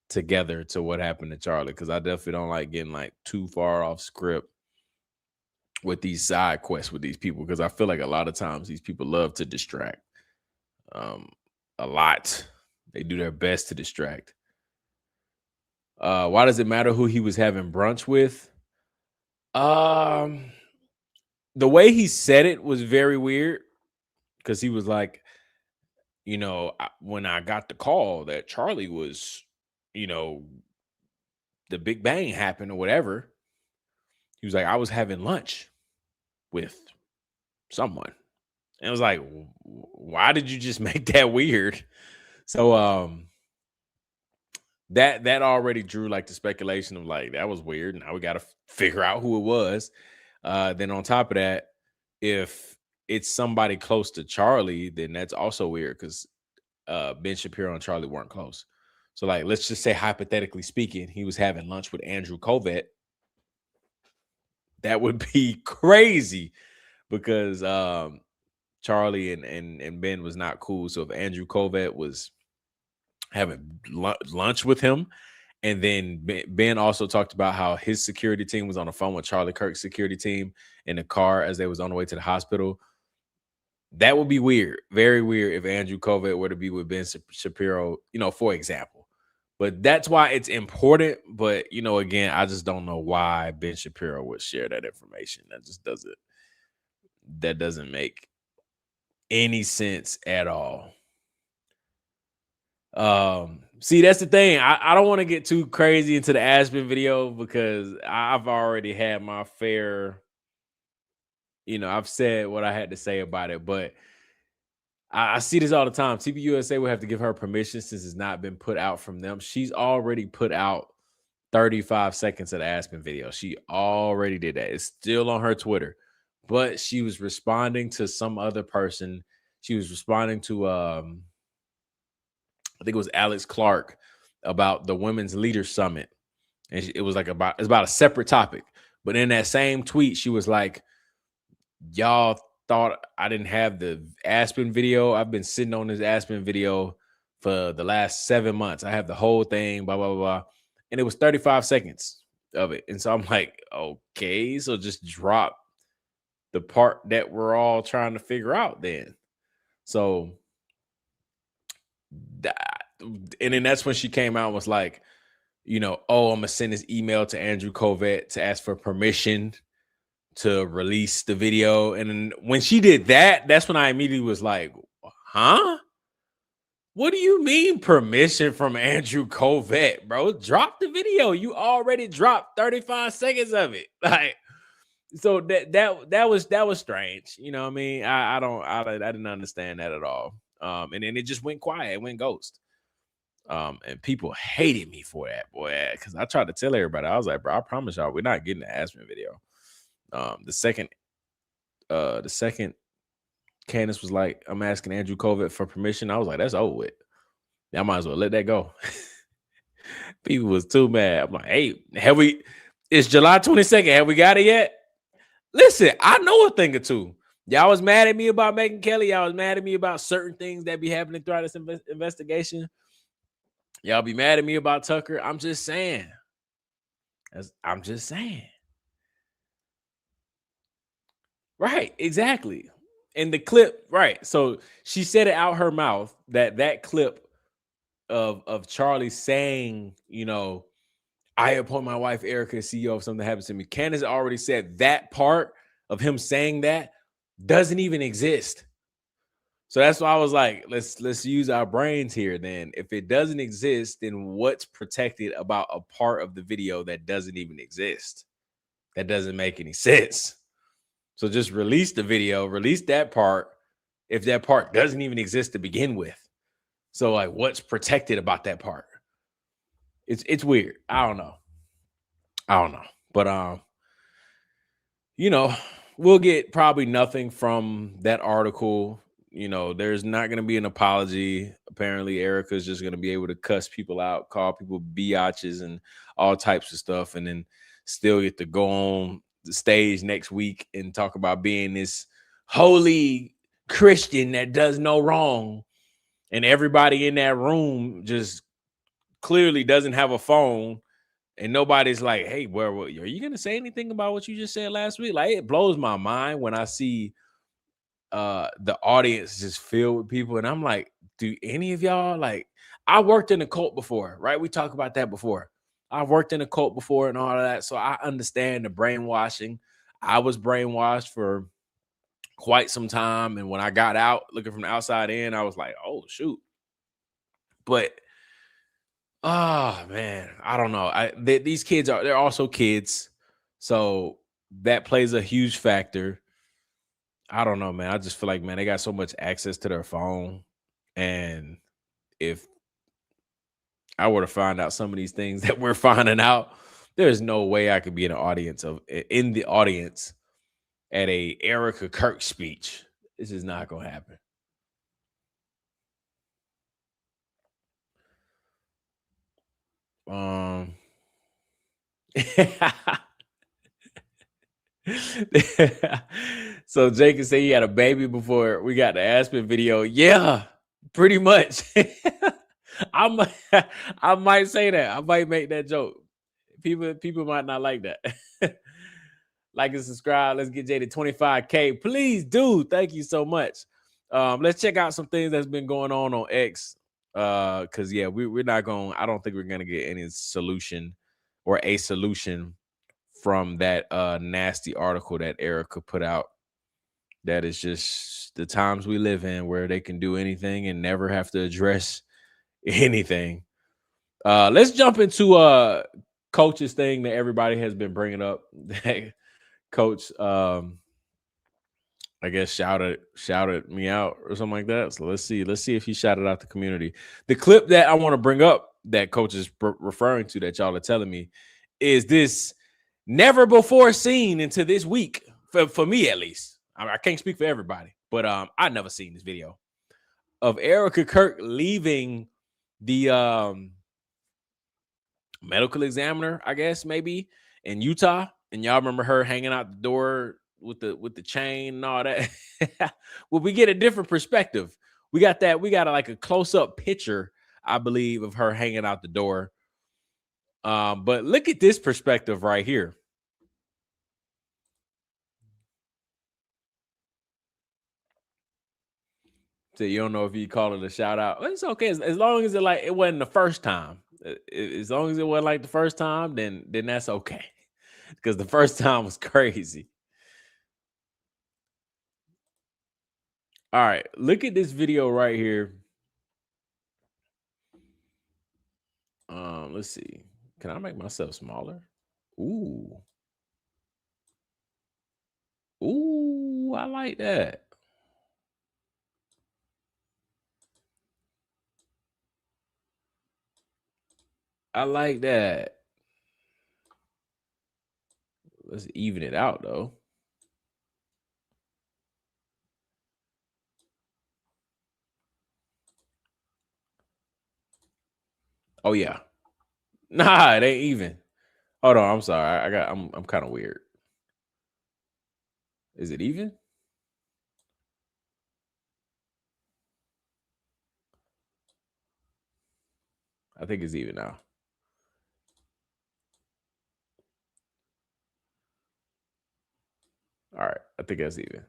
together to what happened to Charlie, because I definitely don't like getting like too far off script with these side quests with these people, because I feel like a lot of times these people love to distract. A lot. They do their best to distract. Why does it matter who he was having brunch with? The way he said it was very weird, because he was like, when I got the call that Charlie was you know, the Big Bang happened or whatever, he was like, I was having lunch with someone. And it was like, why did you just make that weird? So that already drew like the speculation of like, that was weird. Now we got to figure out who it was. Then on top of that, if it's somebody close to Charlie, then that's also weird because Ben Shapiro and Charlie weren't close. So like, let's just say hypothetically speaking, he was having lunch with Andrew Covett. That would be crazy because Charlie and Ben was not cool. So if Andrew Covett was having lunch with him, and then Ben also talked about how his security team was on the phone with Charlie Kirk's security team in the car as they was on the way to the hospital. That would be weird, very weird if Andrew Covett were to be with Ben Shapiro, for example. But that's why it's important. But, again, I just don't know why Ben Shapiro would share that information. That doesn't make any sense at all. See, that's the thing. I don't want to get too crazy into the Aspen video because I've already had my fair, I've said what I had to say about it, but I see this all the time. TV USA will have to give her permission since it's not been put out from them. She's already put out 35 seconds of the Aspen video. She already did that. It's still on her Twitter, but she was responding to some other person. She was responding to, I think it was Alex Clark about the Women's Leaders Summit. And it was like it's about a separate topic. But in that same tweet, she was like, y'all thought I didn't have the Aspen video. I've been sitting on this Aspen video for the last 7 months. I have the whole thing, blah, blah, blah. And it was 35 seconds of it. And so I'm like, okay, so just drop the part that we're all trying to figure out then. So, and then that's when she came out and was like, I'm going to send this email to Andrew Covett to ask for permission to release the video. And then when she did that, that's when I immediately was like, huh? What do you mean permission from Andrew Covett, bro? Drop the video. You already dropped 35 seconds of it. Like, so that was strange. You know what I mean? I didn't understand that at all. And then it just went quiet. It went ghost. And people hated me for that, boy, because I tried to tell everybody. I was like, bro, I promise y'all, we're not getting the Aspen video. The second Candace was like, I'm asking Andrew Covett for permission. I was like, that's over with. I might as well let that go. People was too mad. I'm like, hey, it's July 22nd. Have we got it yet? Listen, I know a thing or two. Y'all was mad at me about Megyn Kelly. Y'all was mad at me about certain things that be happening throughout this investigation. Y'all be mad at me about Tucker. I'm just saying. Right, exactly. And the clip, right. So she said it out her mouth that clip of Charlie saying, I appoint my wife Erika as CEO if something happens to me. Candace already said that part of him saying that doesn't even exist. So that's why I was like, let's use our brains here then. If it doesn't exist, then what's protected about a part of the video that doesn't even exist? That doesn't make any sense. So just release the video, release that part if that part doesn't even exist to begin with. So like, what's protected about that part? It's weird. I don't know. But we'll get probably nothing from that article. There's not going to be an apology. Apparently, Erika's just going to be able to cuss people out, call people biatches and all types of stuff, and then still get to go on the stage next week and talk about being this holy Christian that does no wrong. And everybody in that room just clearly doesn't have a phone. And nobody's like, hey, are you going to say anything about what you just said last week? Like, it blows my mind when I see the audience just filled with people. And I'm like, do any of y'all, like, I worked in a cult before, right? We talked about that before. I've worked in a cult before and all of that. So I understand the brainwashing. I was brainwashed for quite some time. And when I got out looking from the outside in, I was like, oh, shoot. But Oh man, I don't know. These kids they're also kids, so that plays a huge factor. I don't know, man. I just feel like, man, they got so much access to their phone, and if I were to find out some of these things that we're finding out, there's no way I could be in the audience at a Erika Kirk speech. This is not gonna happen. So Jake can say he had a baby before we got the Aspen video. Yeah, pretty much. I might, I might say that. I might make that joke. People might not like that. Like and subscribe. Let's get Jay to 25K. Please do. Thank you so much. Let's check out some things that's been going on X. Because yeah, we're not going. I don't think we're gonna get any solution or a solution from that nasty article that Erika put out. That is just the times we live in where they can do anything and never have to address anything. Let's jump into Coach's thing that everybody has been bringing up. Coach, I guess shouted me out or something like that. So let's see if he shouted out the community. The clip that I want to bring up that Coach is referring to that y'all are telling me is this never before seen into this week for me at least. I can't speak for everybody, but I never seen this video of Erika Kirk leaving the medical examiner, I guess maybe in Utah, and y'all remember her hanging out the door with the chain and all that. Well, we get a different perspective. We got like a close-up picture, I believe, of her hanging out the door. But look at this perspective right here. So you don't know if you call it a shout out. It's okay as long as it wasn't the first time. As long as it wasn't like the first time, then that's okay. Because the first time was crazy. All right, look at this video right here. Let's see. Can I make myself smaller? Ooh, I like that. I like that. Let's even it out though. Oh yeah. Nah, it ain't even. Hold on, I'm sorry. I'm kind of weird. Is it even? I think it's even now. All right, I think that's even.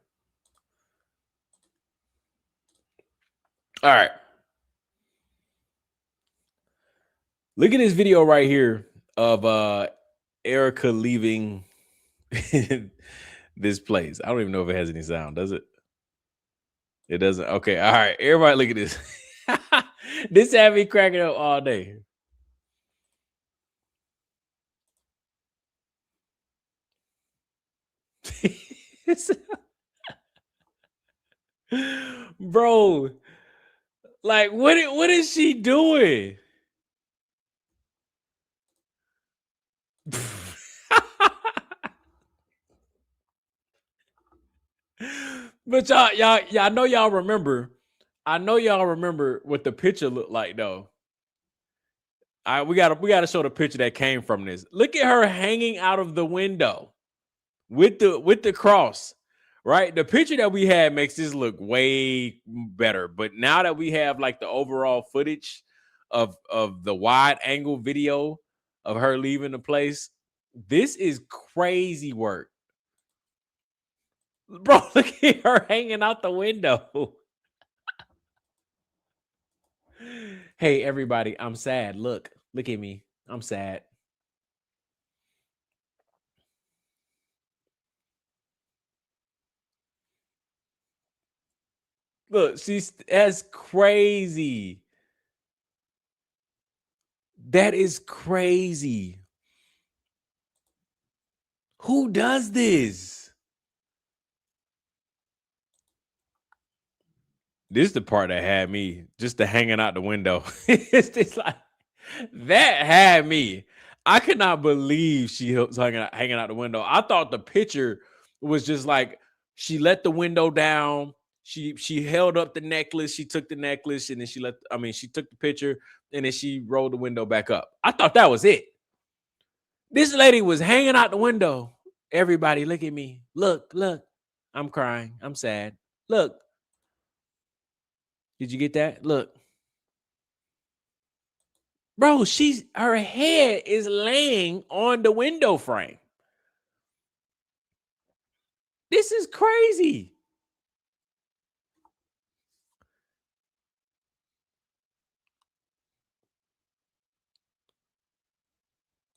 All right. Look at this video right here of Erika leaving this place. I don't even know if it has any sound, does it? It doesn't. Okay. All right. Everybody look at this. This had me cracking up all day. Bro, like what is she doing? But y'all know y'all remember. I know y'all remember what the picture looked like though. All right, we gotta show the picture that came from this. Look at her hanging out of the window with the cross. Right? The picture that we had makes this look way better. But now that we have like the overall footage of the wide angle video of her leaving the place, this is crazy work. Bro, look at her hanging out the window. Hey, everybody, I'm sad. Look at me. I'm sad. Look, that's crazy. That is crazy. Who does this? This is the part that had me just the hanging out the window. It's like that had me. I could not believe she was hanging out the window. I thought the picture was just like she let the window down. She held up the necklace. She took the necklace and then she took the picture and then she rolled the window back up. I thought that was it. This lady was hanging out the window. Everybody, look at me. Look. I'm crying. I'm sad. Look. Did you get that? Look. Bro, her head is laying on the window frame. This is crazy.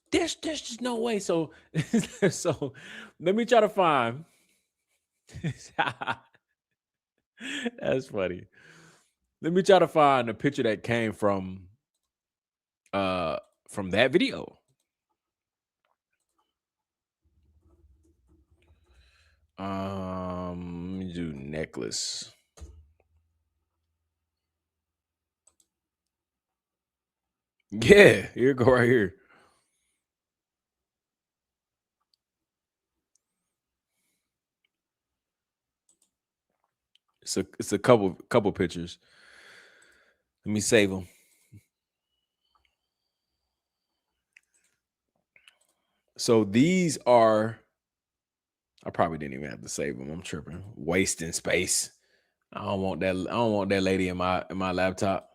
There's just no way. So let me try to find. That's funny. Let me try to find a picture that came from that video. Let me do necklace. Yeah, here you go right here. It's a couple pictures. Let me save them. So these are. I probably didn't even have to save them. I'm tripping. Wasting space. I don't want that lady in my laptop.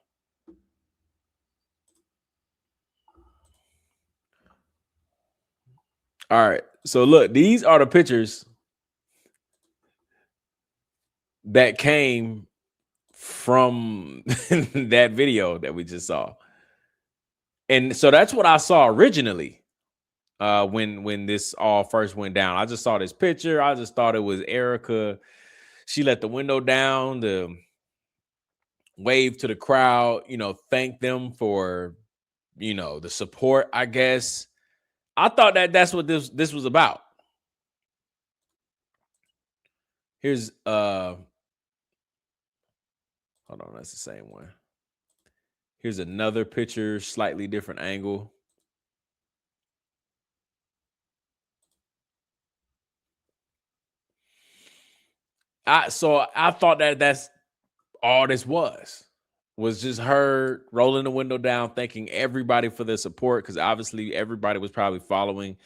All right. So look, these are the pictures that came from that video that we just saw. And so that's what I saw originally when this all first went down. I just saw this picture. I just thought it was Erika. She let the window down, the wave to the crowd, thank them for, the support, I guess. I thought that's what this was about. Here's hold on, that's the same one. Here's another picture, slightly different angle. I thought that's all this was just her rolling the window down, thanking everybody for their support, because obviously everybody was probably following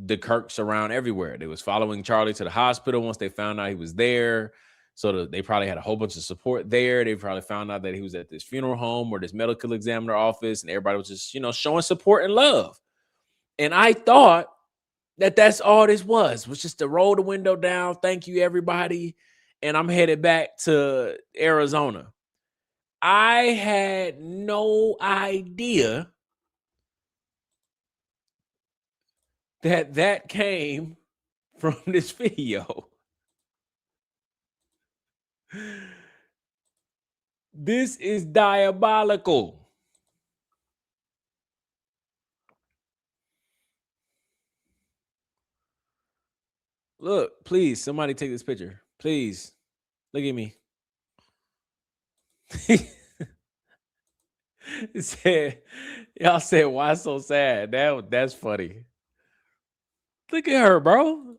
the Kirks around everywhere. They was following Charlie to the hospital once they found out he was there. So they probably had a whole bunch of support there. They probably found out that he was at this funeral home or this medical examiner office, and everybody was just, showing support and love. And I thought that's all this was just to roll the window down. Thank you, everybody. And I'm headed back to Arizona. I had no idea that came from this video. This is diabolical. Look, please, somebody take this picture. Please. Look at me. Y'all said, why so sad? That's funny. Look at her, bro.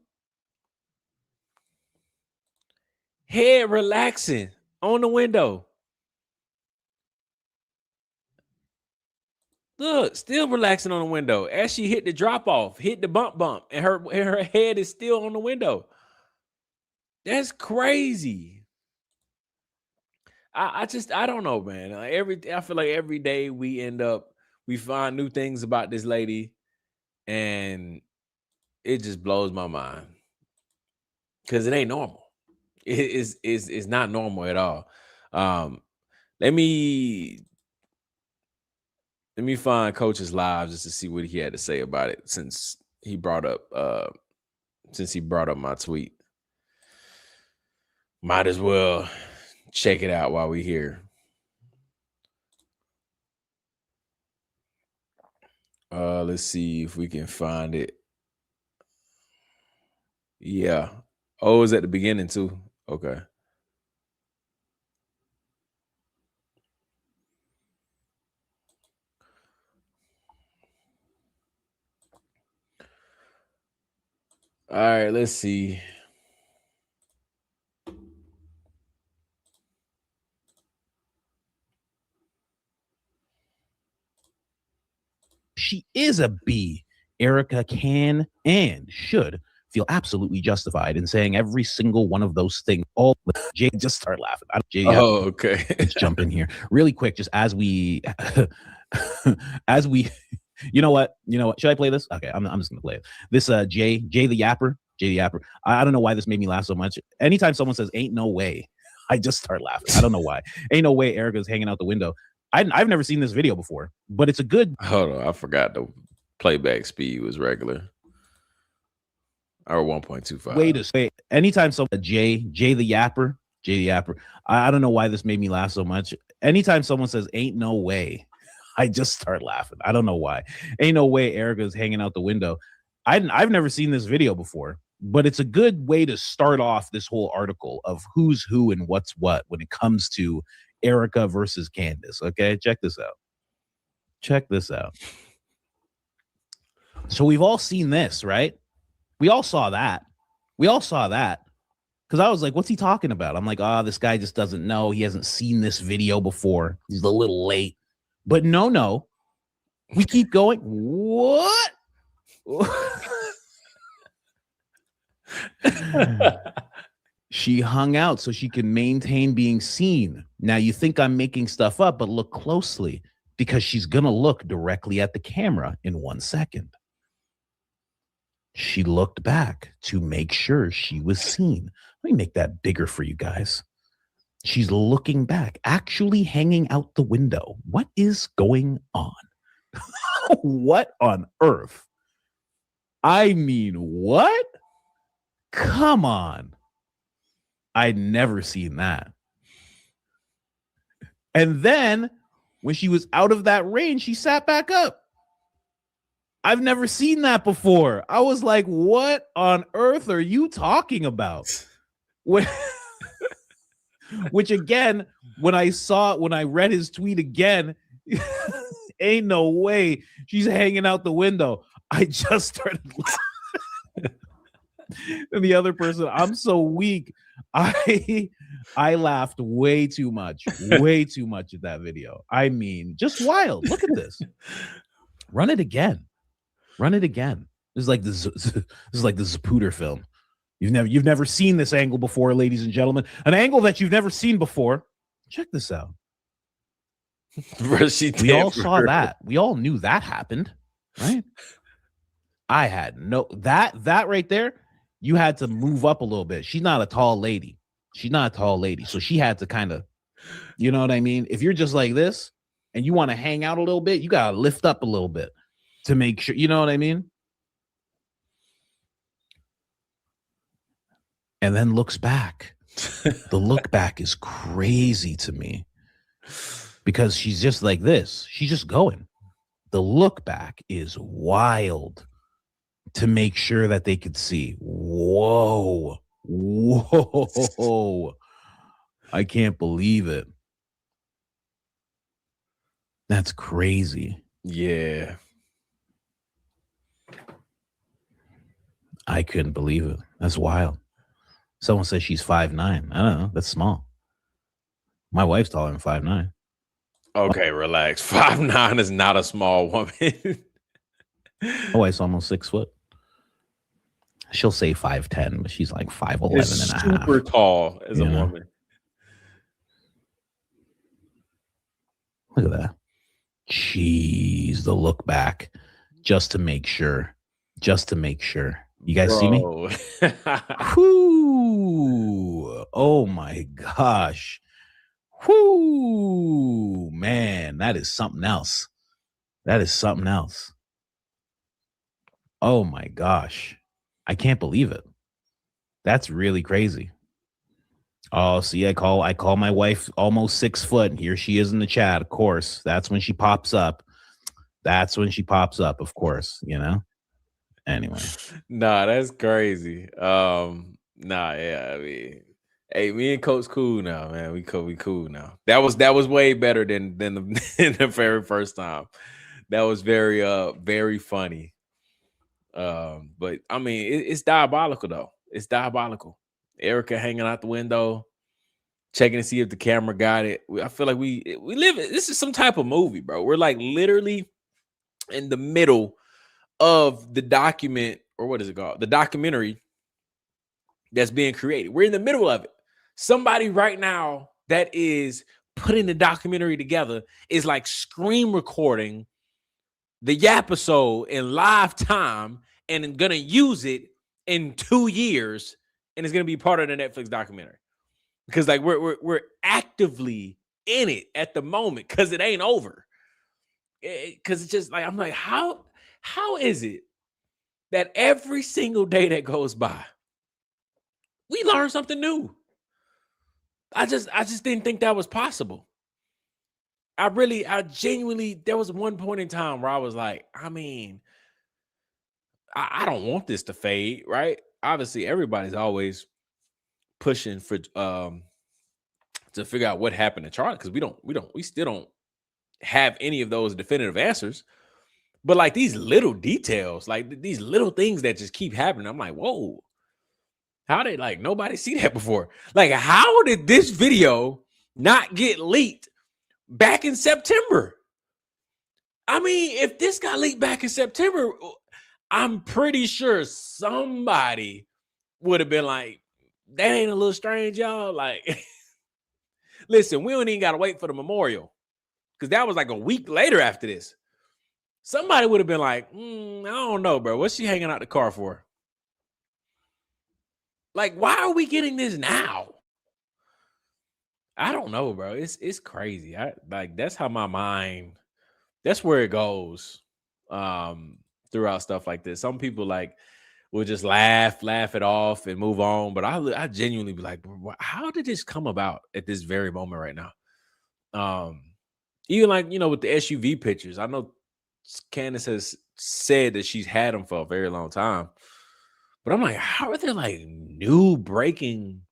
Head relaxing on the window. Look, still relaxing on the window as she hit the drop off, hit the bump, and her head is still on the window. That's crazy. I don't know, man. I feel like every day we find new things about this lady, and it just blows my mind because it ain't normal. It's not normal at all. Let me find Coach's live just to see what he had to say about it since he brought up my tweet. Might as well check it out while we're here. Let's see if we can find it. Yeah. Oh, it's at the beginning too. Okay. All right, let's see. She is a B. Erika can and should feel absolutely justified in saying every single one of those things. All Jay, just start laughing. Jay, Oh, okay. Let's jump in here really quick, just as we, as we. You know what? Should I play this? Okay, I'm just gonna play it. This Jay the Yapper. I don't know why this made me laugh so much. Anytime someone says "ain't no way," I just start laughing. I don't know why. Ain't no way Erika's hanging out the window. I've never seen this video before, but it's a good. Hold on, I forgot the playback speed was regular. Or 1.25. Way to say. Anytime someone Jay the Yapper. I don't know why this made me laugh so much. Anytime someone says "ain't no way," I just start laughing. I don't know why. Ain't no way Erika's hanging out the window. I've never seen this video before, but it's a good way to start off this whole article of who's who and what's what when it comes to Erika versus Candace. Okay, check this out. So we've all seen this, right? We all saw that. Because I was like, what's he talking about? I'm like, this guy just doesn't know. He hasn't seen this video before. He's a little late. But no. We keep going. What? She hung out so she can maintain being seen. Now you think I'm making stuff up, but look closely because she's going to look directly at the camera in 1 second. She looked back to make sure she was seen. Let me make that bigger for you guys. She's looking back, actually hanging out the window. What is going on? What on earth? I mean, what? Come on. I'd never seen that. And then when she was out of that range, she sat back up. I've never seen that before. I was like, what on earth are you talking about? Which again, when I read his tweet again, ain't no way she's hanging out the window. I just started and the other person, I'm so weak. I laughed way too much at that video. I mean, just wild. Look at this. Run it again. This is like the Zapruder film. You've never seen this angle before, ladies and gentlemen. An angle that you've never seen before. Check this out. We all saw that. We all knew that happened, right? I had that right there. You had to move up a little bit. She's not a tall lady. So she had to kind of, you know what I mean? If you're just like this and you want to hang out a little bit, you got to lift up a little bit to make sure, you know what I mean? And then looks back. The look back is crazy to me because she's just like this. She's just going. The look back is wild to make sure that they could see. Whoa. I can't believe it. That's crazy. Yeah. I couldn't believe it. That's wild. Someone says she's 5'9". I don't know. That's small. My wife's taller than 5'9". Okay, relax. 5'9" is not a small woman. My wife's almost 6 foot. She'll say 5'10", but she's like 5'11" and a half. Super tall as a woman. Look at that. Jeez, the look back just to make sure. You guys see me? Whoo! Oh my gosh. Whoo! Man, that is something else. Oh my gosh. I can't believe it. That's really crazy. Oh, see, I call my wife almost 6 foot. Here she is in the chat, of course. That's when she pops up. That's when she pops up, of course, Anyway. Nah, that's crazy. Yeah, I mean, hey, me and Coach cool now, man. We cool now. That was way better than the very first time. That was very funny. But I mean, it's diabolical though. It's diabolical. Erika hanging out the window, checking to see if the camera got it. I feel like we live. This is some type of movie, bro. We're like literally in the middle of the document, or what is it called? The documentary that's being created. We're in the middle of it. Somebody right now that is putting the documentary together is like screen recording the Yappisode in live time and gonna use it in 2 years, and it's gonna be part of the Netflix documentary. Because like we're actively in it at the moment because it ain't over. Because it's just like I'm like, how is it that every single day that goes by, we learn something new? I just didn't think that was possible. I genuinely, there was one point in time where I was like, I mean, I don't want this to fade, right? Obviously, everybody's always pushing for to figure out what happened to Charlie, because we still don't have any of those definitive answers. But like these little details, like these little things that just keep happening, I'm like, whoa, how did like nobody see that before? Like, how did this video not get leaked back in September? I mean, if this got leaked back in September, I'm pretty sure somebody would have been like, that ain't a little strange, y'all. Like, listen, we don't even got to wait for the memorial, because that was like a week later after this. Somebody would have been like, I don't know, bro. What's she hanging out the car for? Like, why are we getting this now? I don't know, bro. It's crazy. That's how my mind, that's where it goes throughout stuff like this. Some people like will just laugh it off and move on. But I genuinely be like, how did this come about at this very moment right now? Even like, with the SUV pictures, I know Candace has said that she's had them for a very long time. But I'm like, how are there like new breaking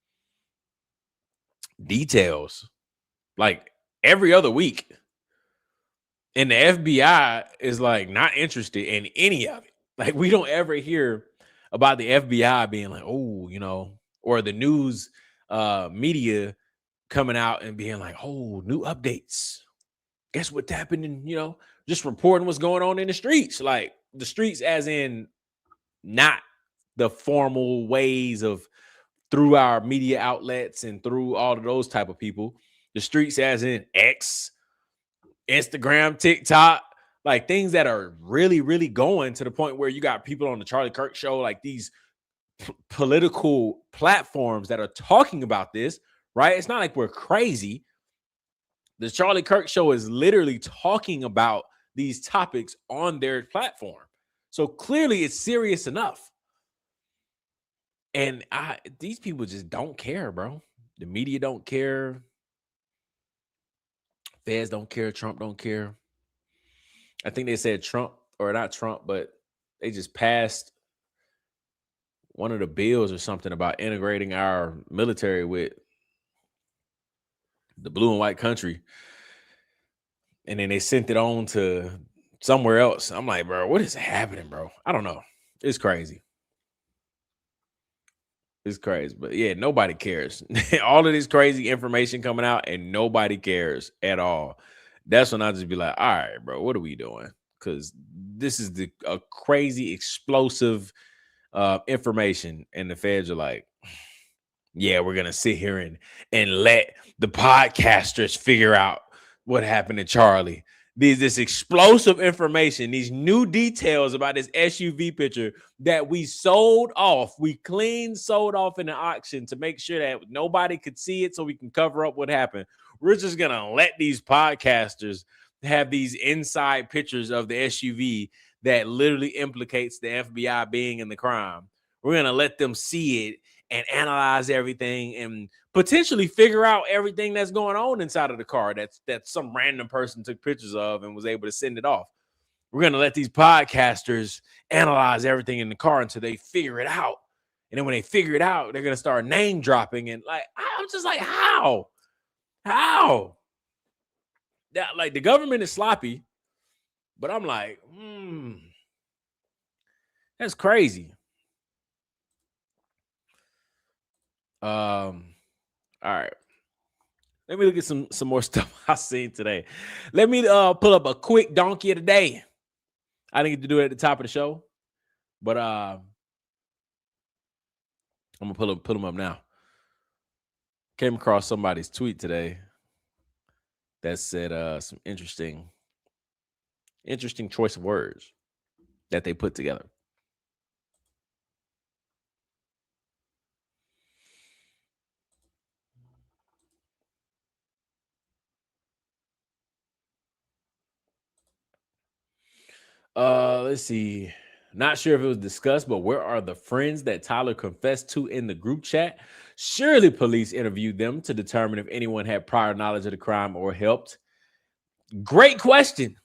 details like every other week? And the FBI is like not interested in any of it. Like, we don't ever hear about the FBI being like, oh, or the news media coming out and being like, oh, new updates. Guess what's happening? Just reporting what's going on in the streets. Like the streets as in not the formal ways of through our media outlets and through all of those type of people. The streets as in X, Instagram, TikTok, like things that are really, really going to the point where you got people on the Charlie Kirk show, like these political platforms that are talking about this, right? It's not like we're crazy. The Charlie Kirk show is literally talking about these topics on their platform. So clearly it's serious enough. And these people just don't care, bro. The media don't care. Feds don't care. Trump don't care. I think they said Trump, or not Trump, but they just passed one of the bills or something about integrating our military with the blue and white country. And then they sent it on to somewhere else. I'm like, bro, what is happening, bro? I don't know. It's crazy. It's crazy. But yeah, nobody cares. All of this crazy information coming out and nobody cares at all. That's when I just be like, all right, bro, what are we doing? Because this is a crazy, explosive information. And the feds are like, yeah, we're going to sit here and let the podcasters figure out what happened to Charlie. This explosive information, these new details about this SUV picture that we sold off. We sold off in the auction to make sure that nobody could see it so we can cover up what happened. We're just going to let these podcasters have these inside pictures of the SUV that literally implicates the FBI being in the crime. We're going to let them see it and analyze everything and potentially figure out everything that's going on inside of the car that some random person took pictures of and was able to send it off. we're going to let these podcasters analyze everything in the car until they figure it out. And then when they figure it out, they're going to start name dropping. And like, I'm just like, how? That, like, the government is sloppy, but I'm like, that's crazy. All right. Let me look at some more stuff I seen today. Let me pull up a quick donkey of the day. I didn't get to do it at the top of the show, but I'm gonna pull them up now. Came across somebody's tweet today that said some interesting choice of words that they put together. Let's see. Not sure if it was discussed, but where are the friends that Tyler confessed to in the group chat? Surely police interviewed them to determine if anyone had prior knowledge of the crime or helped. Great question.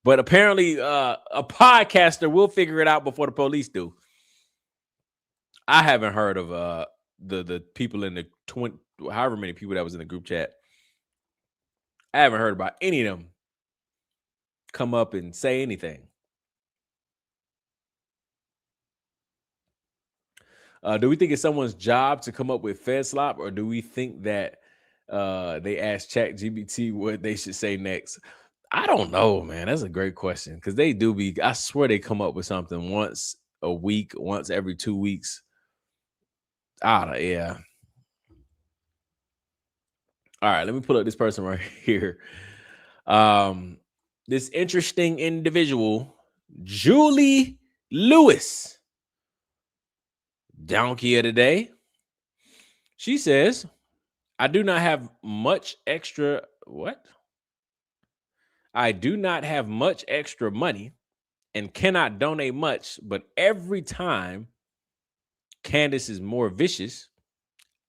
But apparently a podcaster will figure it out before the police do. I haven't heard of the people in the 20, however many people that was in the group chat. I haven't heard about any of them come up and say anything. Do we think it's someone's job to come up with Fed slop, or do we think that they asked ChatGPT what they should say next? I don't know, man. That's a great question, because they do be, I swear they come up with something once a week, once every 2 weeks. Yeah. All right, let me pull up this person right here. This interesting individual, Julie Lewis, donkey of the day. She says, I do not have much extra. What? I do not have much extra money and cannot donate much, but every time Candace is more vicious,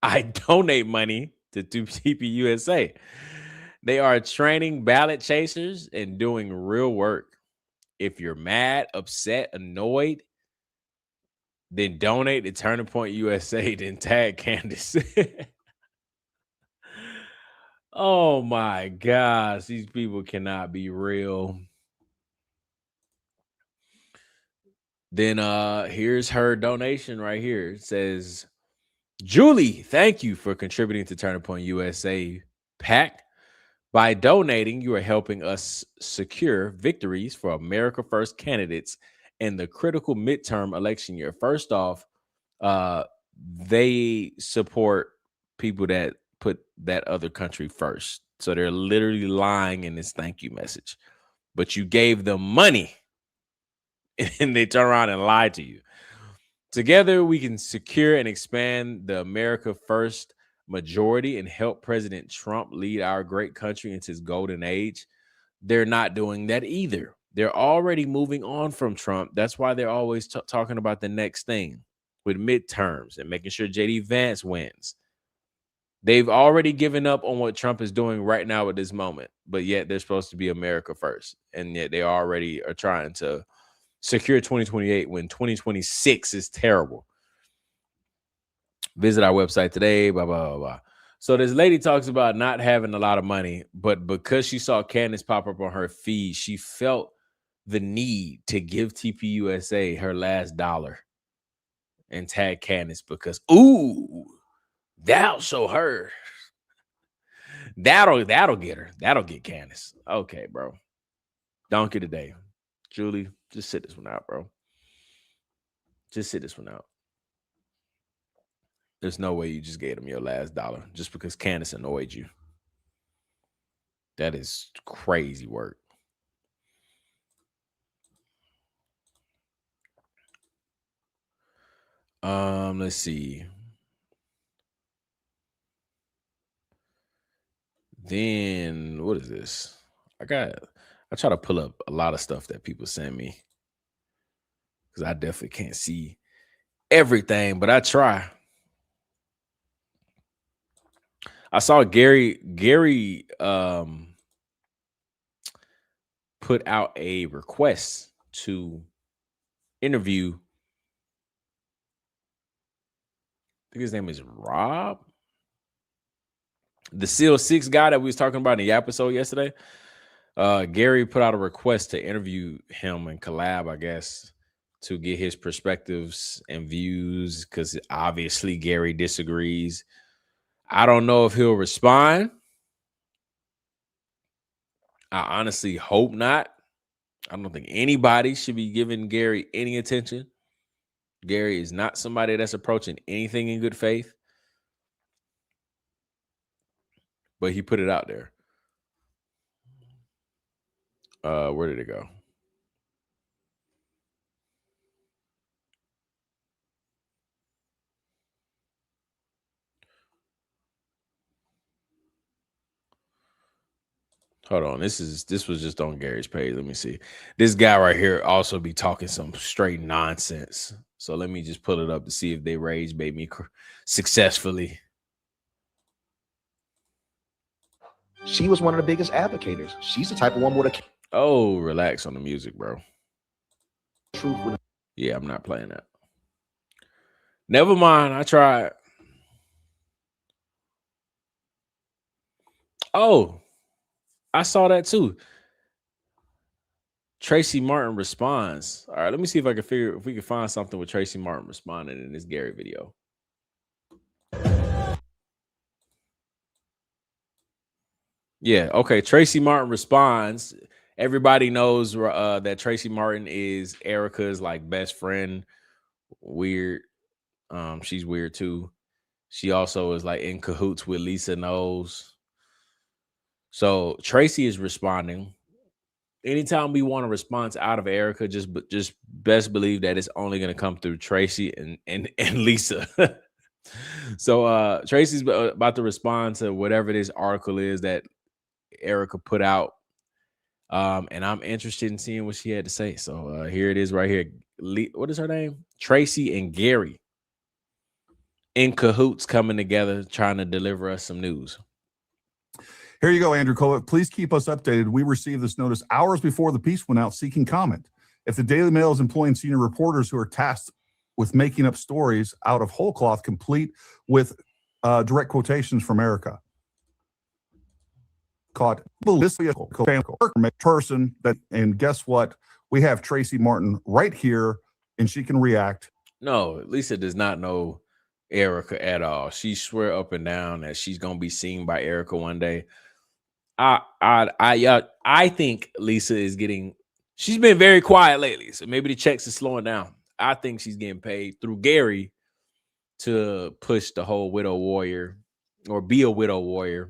I donate money to TPUSA. They are training ballot chasers and doing real work. If you're mad, upset, annoyed, then donate to Turning Point USA, then tag Candace. Oh my gosh, these people cannot be real. Then here's her donation right here. It says, Julie, thank you for contributing to Turning Point USA PAC. By donating, you are helping us secure victories for America First candidates in the critical midterm election year. First off, they support people that put that other country first. So they're literally lying in this thank you message. But you gave them money and they turn around and lie to you. Together, we can secure and expand the America First majority and help President Trump lead our great country into his golden age. They're not doing that either. They're already moving on from Trump. That's why they're always talking about the next thing with midterms and making sure JD Vance wins. They've already given up on what Trump is doing right now at this moment, but yet they're supposed to be America first. And yet they already are trying to secure 2028 when 2026 is terrible. Visit our website today, blah, blah, blah, blah. So this lady talks about not having a lot of money, but because she saw Candace pop up on her feed, she felt the need to give TPUSA her last dollar and tag Candace because, ooh, that'll show her. That'll get her. That'll get Candace. Okay, bro. Donkey today. Julie, just sit this one out, bro. Just sit this one out. There's no way you just gave them your last dollar just because Candace annoyed you. That is crazy work. Let's see. Then what is this? I try to pull up a lot of stuff that people send me because I definitely can't see everything, but I try. I saw Gary put put out a request to interview. I think his name is Rob, the SEAL 6 guy that we was talking about in the episode yesterday. Gary put out a request to interview him and collab, I guess, to get his perspectives and views, because obviously Gary disagrees. I don't know if he'll respond. I honestly hope not. I don't think anybody should be giving Gary any attention. Gary is not somebody that's approaching anything in good faith. But he put it out there. Where did it go? Hold on. This was just on Gary's page. Let me see. This guy right here also be talking some straight nonsense. So let me just pull it up to see if they rage bait me successfully. She was one of the biggest advocates. She's the type of woman with a Oh, relax on the music, bro. truth. Yeah, I'm not playing that. Never mind. I tried. Oh, I saw that too. Tracy Martin responds. All right, let me see if I can figure if we can find something with Tracy Martin responding in this Gary video. Yeah, okay. Tracy Martin responds. Everybody knows that Tracy Martin is Erika's like best friend. Weird. She's weird too. She also is like in cahoots with Lisa Knowles. So Tracy is responding. Anytime we want a response out of Erika, just best believe that it's only going to come through Tracy and Lisa. So Tracy's about to respond to whatever this article is that Erika put out. And I'm interested in seeing what she had to say. So here it is right here. What is her name? Tracy and Gary in cahoots coming together trying to deliver us some news. Here you go, Andrew Colbert. Please keep us updated. We received this notice hours before the piece went out seeking comment. If the Daily Mail is employing senior reporters who are tasked with making up stories out of whole cloth, complete with direct quotations from Erika. Caught this person that, and guess what? We have Tracy Martin right here, and she can react. No, Lisa does not know Erika at all. She swear up and down that she's gonna be seen by Erika one day. I think Lisa is getting. She's been very quiet lately, so maybe the checks are slowing down. I think she's getting paid through Gary to push the whole widow warrior or be a widow warrior.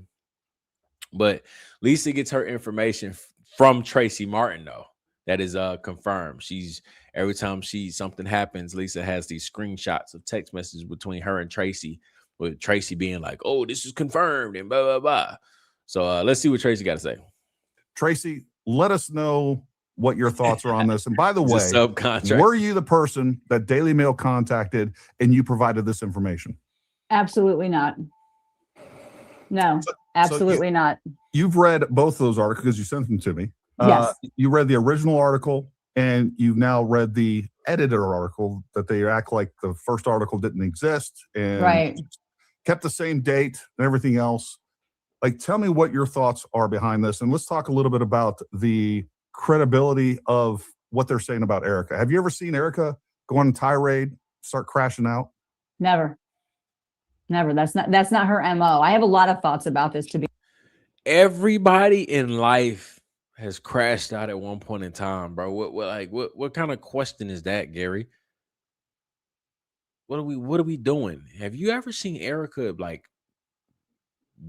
But Lisa gets her information from Tracy Martin, though. That is confirmed. She's every time something happens, Lisa has these screenshots of text messages between her and Tracy, with Tracy being like, "Oh, this is confirmed," and blah blah blah. So let's see what Tracy got to say. Tracy, let us know what your thoughts are on this. And by the way, subcontract. Were you the person that Daily Mail contacted and you provided this information? Absolutely not. No, absolutely not. You've read both of those articles because you sent them to me. Yes. You read the original article and you've now read the edited article that they act like the first article didn't exist and Right. kept the same date and everything else. Like, tell me what your thoughts are behind this. And let's talk a little bit about the credibility of what they're saying about Erika. Have you ever seen Erika go on a tirade, start crashing out? Never. That's not her MO. I have a lot of thoughts about this, to be. Everybody in life has crashed out at one point in time, bro. What kind of question is that, Gary? What are we doing? Have you ever seen Erika like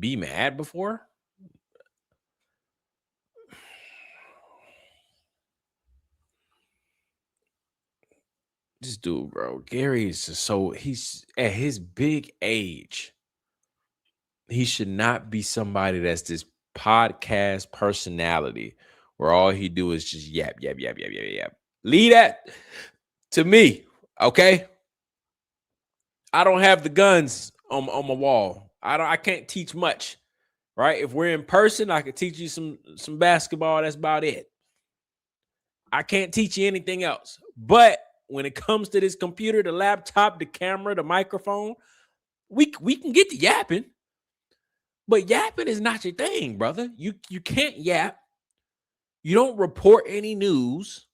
be mad before? This dude, bro, Gary is just he's at his big age. He should not be somebody that's this podcast personality where all he do is just yap. Leave that to me, okay? I don't have the guns on my wall. I can't teach much, right? If we're in person, I could teach you some basketball. That's about it. I can't teach you anything else. But when it comes to this computer, the laptop, the camera, the microphone, we can get to yapping. But yapping is not your thing, brother. You can't yap. You don't report any news.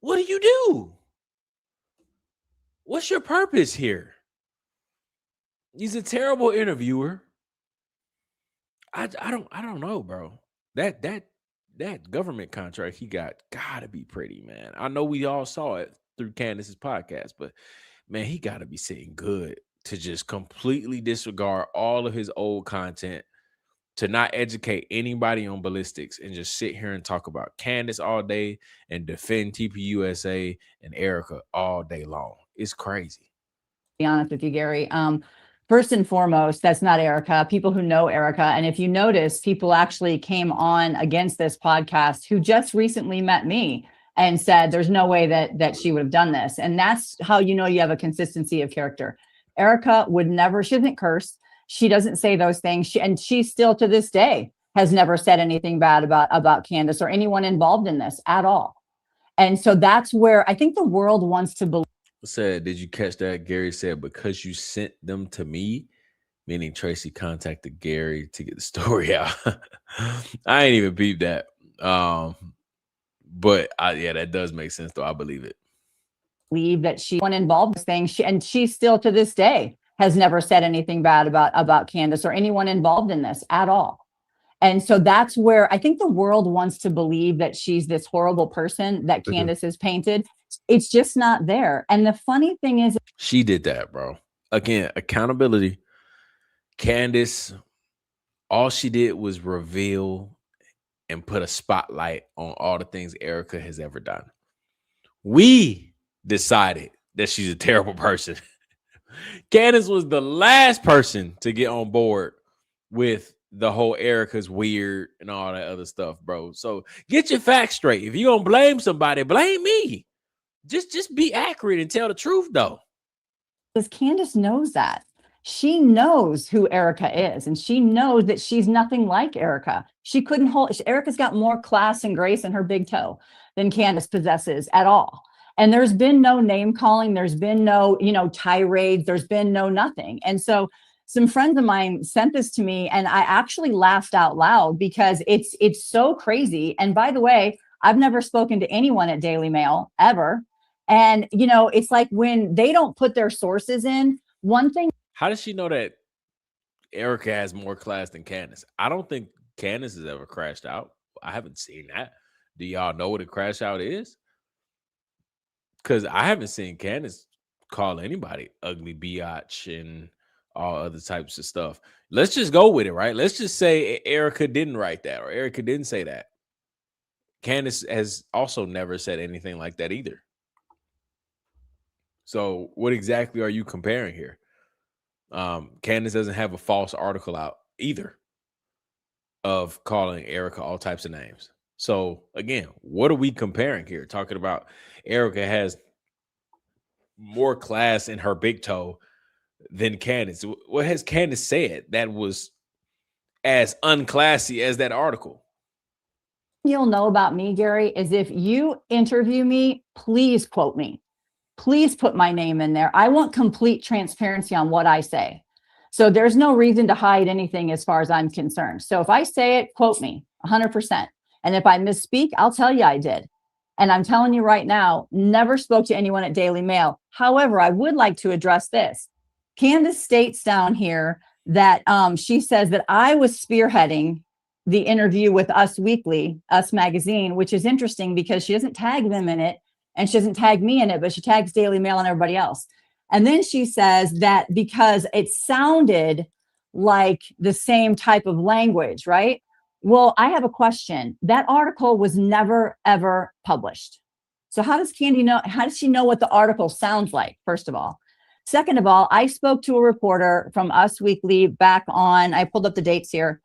What do? What's your purpose here? He's a terrible interviewer. I don't know, bro. That government contract he gotta be pretty, man. I know we all saw it through Candace's podcast, but man, he gotta be sitting good to just completely disregard all of his old content, to not educate anybody on ballistics and just sit here and talk about Candace all day and defend TPUSA and Erika all day long. It's crazy. Be honest with you, Gary. First and foremost, that's not Erika. People who know Erika, and if you notice, people actually came on against this podcast who just recently met me and said there's no way that she would have done this. And that's how you know you have a consistency of character. Erika would never, she doesn't curse. She doesn't say those things. She still to this day has never said anything bad about Candace or anyone involved in this at all. And so that's where I think the world wants to believe. Said, did you catch that? Gary said, because you sent them to me, meaning Tracy contacted Gary to get the story out. I ain't even peeped that. But yeah, that does make sense though. I believe it. Believe that she one involved in things, and she still to this day has never said anything bad about Candace or anyone involved in this at all. And so that's where I think the world wants to believe that she's this horrible person that Candace has painted. It's just not there. And the funny thing is, she did that, bro. Again, accountability. Candace, all she did was reveal and put a spotlight on all the things Erika has ever done. We decided that she's a terrible person. Candace was the last person to get on board with the whole Erika's weird and all that other stuff, bro. So get your facts straight. If you're gonna blame somebody, blame me. Just be accurate and tell the truth, though. because Candace knows that. She knows who Erika is, and she knows that she's nothing like Erika. She couldn't hold, Erika's got more class and grace in her big toe than Candace possesses at all. And there's been no name calling. There's been no, tirades. There's been no nothing. And so some friends of mine sent this to me, and I actually laughed out loud because it's so crazy. And by the way, I've never spoken to anyone at Daily Mail ever. And, it's like when they don't put their sources in, one thing. How does she know that Erika has more class than Candace? I don't think Candace has ever crashed out. I haven't seen that. Do y'all know what a crash out is? Because I haven't seen Candace call anybody ugly biatch and all other types of stuff. Let's just go with it, right? Let's just say Erika didn't write that, or Erika didn't say that. Candace has also never said anything like that either. So what exactly are you comparing here? Candace doesn't have a false article out either of calling Erika all types of names. So again, what are we comparing here? Talking about Erika has more class in her big toe than Candace. What has Candace said that was as unclassy as that article? You'll know about me, Gary, is if you interview me, please quote me. Please put my name in there. I want complete transparency on what I say. So there's no reason to hide anything as far as I'm concerned. So if I say it, quote me 100%. And if I misspeak, I'll tell you I did. And I'm telling you right now, never spoke to anyone at Daily Mail. However, I would like to address this. Candace states down here that she says that I was spearheading the interview with Us Weekly, Us Magazine, which is interesting because she doesn't tag them in it and she doesn't tag me in it, but she tags Daily Mail and everybody else. And then she says that because it sounded like the same type of language, right? Well, I have a question. That article was never, ever published. So how does Candy know? How does she know what the article sounds like, first of all? Second of all, I spoke to a reporter from Us Weekly back on, I pulled up the dates here,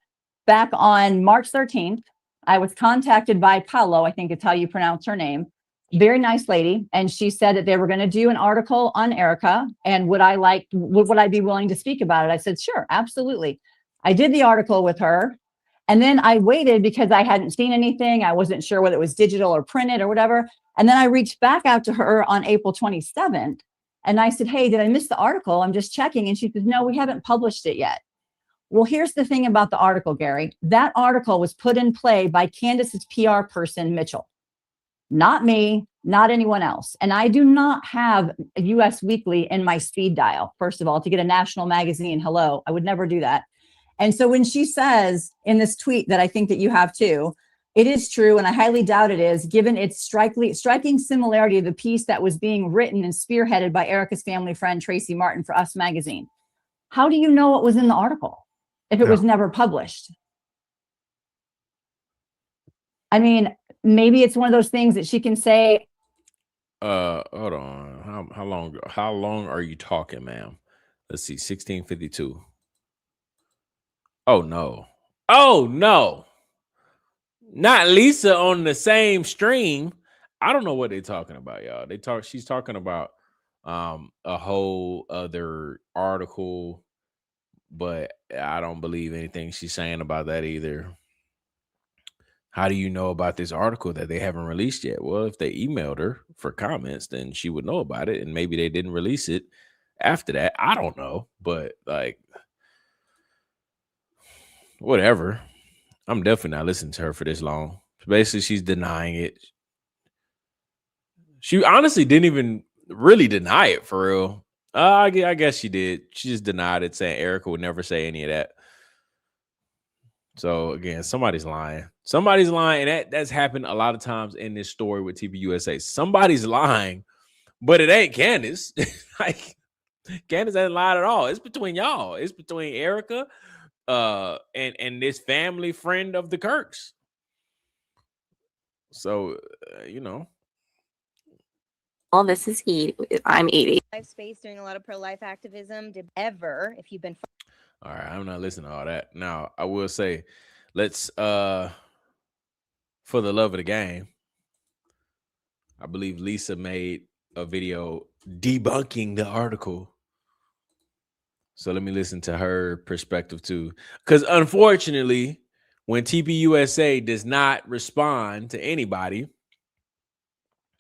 back on March 13th. I was contacted by Paolo, I think it's how you pronounce her name. Very nice lady. And she said that they were going to do an article on Erika. And would I be willing to speak about it? I said, sure, absolutely. I did the article with her. And then I waited because I hadn't seen anything. I wasn't sure whether it was digital or printed or whatever. And then I reached back out to her on April 27th. And I said, hey, did I miss the article? I'm just checking. And she said, no, we haven't published it yet. Well, here's the thing about the article, Gary. That article was put in play by Candace's PR person, Mitchell. Not me, not anyone else. And I do not have a US Weekly in my speed dial, first of all, to get a national magazine. Hello, I would never do that. And so when she says in this tweet that I think that you have too, it is true, and I highly doubt it is, given its striking similarity to the piece that was being written and spearheaded by Erika's family friend, Tracy Martin, for Us Magazine. How do you know what was in the article if it was never published? I mean, maybe it's one of those things that she can say. Hold on. How long are you talking, ma'am? Let's see, 1652. Oh no. Not Lisa on the same stream. I don't know what they're talking about, y'all. She's talking about a whole other article, but I don't believe anything she's saying about that either. How do you know about this article that they haven't released yet? Well, if they emailed her for comments, then she would know about it, and maybe they didn't release it after that. I don't know, but like, whatever. I'm definitely not listening to her for this long. Basically, she's denying it. She honestly didn't even really deny it for real. I guess she did. She just denied it, saying Erika would never say any of that. So again, somebody's lying. Somebody's lying, and that's happened a lot of times in this story with TBUSA. Somebody's lying, but it ain't Candace. Like, Candace hasn't lied at all. It's between y'all. It's between Erika and this family friend of the Kirks. So All this is I'm Edie. Life space doing a lot of pro-life activism. Did ever, if you've been. All right, I'm not listening to all that. Now, I will say, let's for the love of the game, I believe Lisa made a video debunking the article. So let me listen to her perspective too. Because unfortunately, when TBUSA does not respond to anybody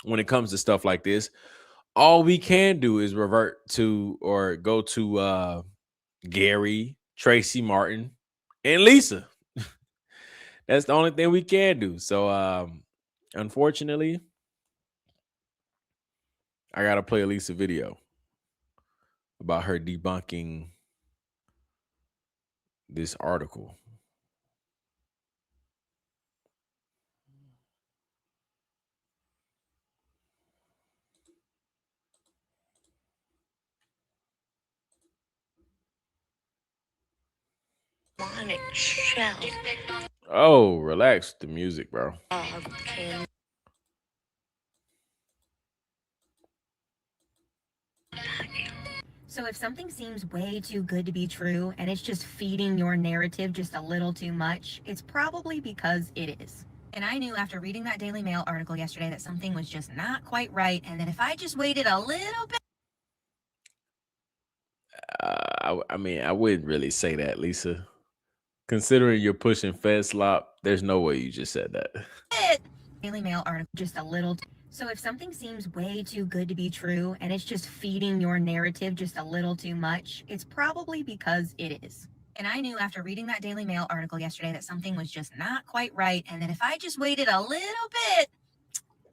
when it comes to stuff like this, all we can do is revert to or go to Gary, Tracy Martin, and Lisa. That's the only thing we can do. So unfortunately, I gotta play a Lisa video about her debunking this article. Oh, relax with the music, bro. So if something seems way too good to be true and it's just feeding your narrative just a little too much, it's probably because it is. And I knew after reading that Daily Mail article yesterday that something was just not quite right, and that if I just waited a little bit. I mean, I wouldn't really say that, Lisa. Considering you're pushing Fed slop, there's no way you just said that. Daily Mail article, just a little. So if something seems way too good to be true and it's just feeding your narrative just a little too much, it's probably because it is. And I knew after reading that Daily Mail article yesterday that something was just not quite right, and that if I just waited a little bit,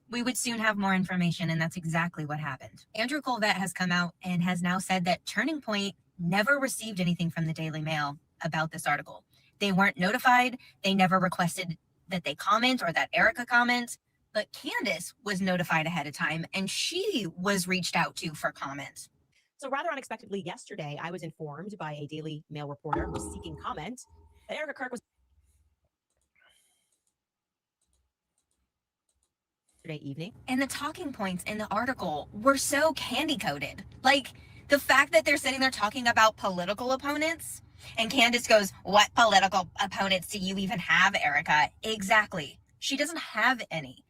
we would soon have more information, and that's exactly what happened. Andrew Colvett has come out and has now said that Turning Point never received anything from the Daily Mail about this article. They weren't notified. They never requested that they comment or that Erika comment. But Candace was notified ahead of time, and she was reached out to for comment. So rather unexpectedly yesterday, I was informed by a Daily Mail reporter who was seeking comment that Erika Kirk was yesterday evening. And the talking points in the article were so candy-coated. Like, the fact that they're sitting there talking about political opponents, and Candace goes, what political opponents do you even have, Erika? Exactly. She doesn't have any.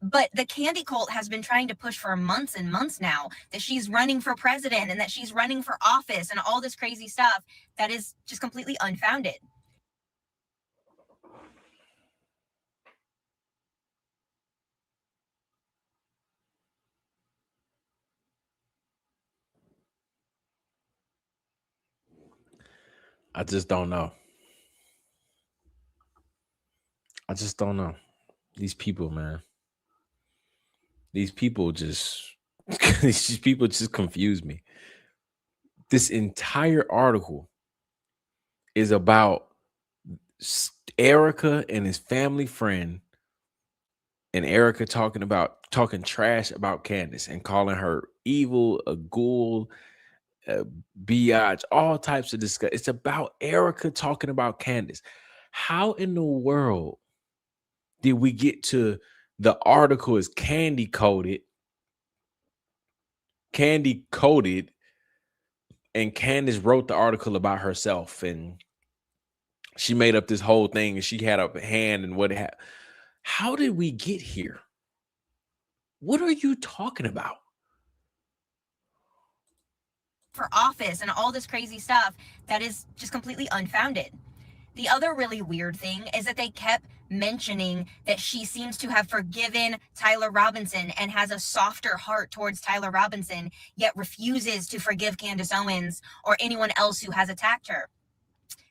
But the candy cult has been trying to push for months and months now that she's running for president and that she's running for office and all this crazy stuff that is just completely unfounded. I just don't know. I just don't know. These people, man. These people just these people just confuse me. This entire article is about Erika and his family friend, and Erika talking trash about Candace and calling her evil, a ghoul, a biatch, all types of disgust. It's about Erika talking about Candace. How in the world did we get to the article is candy coated, and Candace wrote the article about herself, and she made up this whole thing, and she had a hand in what it had. How did we get here? What are you talking about? For office and all this crazy stuff that is just completely unfounded. The other really weird thing is that they kept mentioning that she seems to have forgiven Tyler Robinson and has a softer heart towards Tyler Robinson, yet refuses to forgive Candace Owens or anyone else who has attacked her.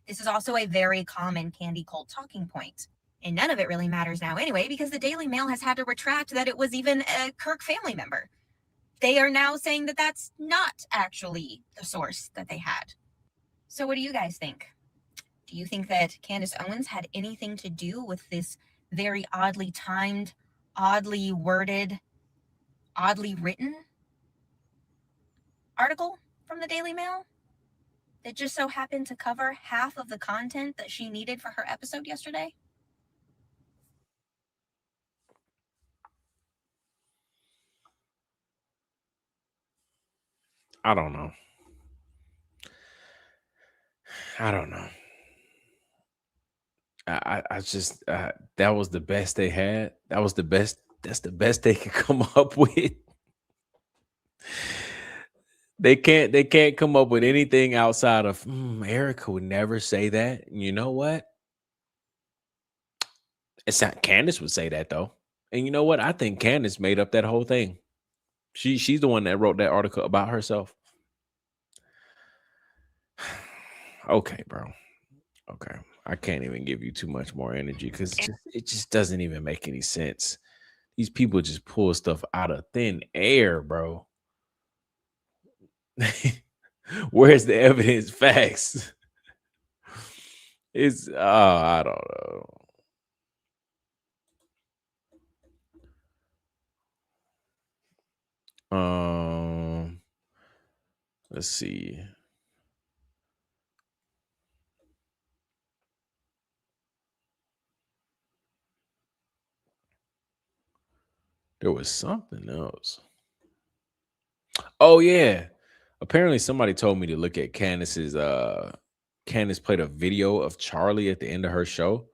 This is also a very common Candy cult talking point. And none of it really matters now anyway, because the Daily Mail has had to retract that it was even a Kirk family member. They are now saying that that's not actually the source that they had. So what do you guys think? Do you think that Candace Owens had anything to do with this very oddly timed, oddly worded, oddly written article from the Daily Mail that just so happened to cover half of the content that she needed for her episode yesterday? I don't know. I just that was the best they had. That's the best they could come up with. They can't come up with anything outside of Erika would never say that. You know what? It's not Candace would say that though. And you know what? I think Candace made up that whole thing. She's the one that wrote that article about herself. Okay, bro. Okay. I can't even give you too much more energy because it just doesn't even make any sense. These people just pull stuff out of thin air, bro. Where's the evidence? Facts. It's I don't know. Let's see. There was something else. Oh yeah. Apparently somebody told me to look at Candace's Candace played a video of Charlie at the end of her show.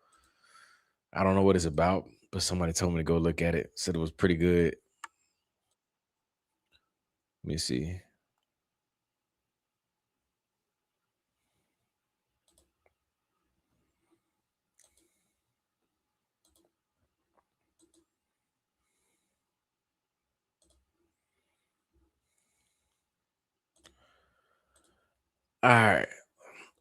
I don't know what it's about, but somebody told me to go look at it. Said it was pretty good. Let me see. All right.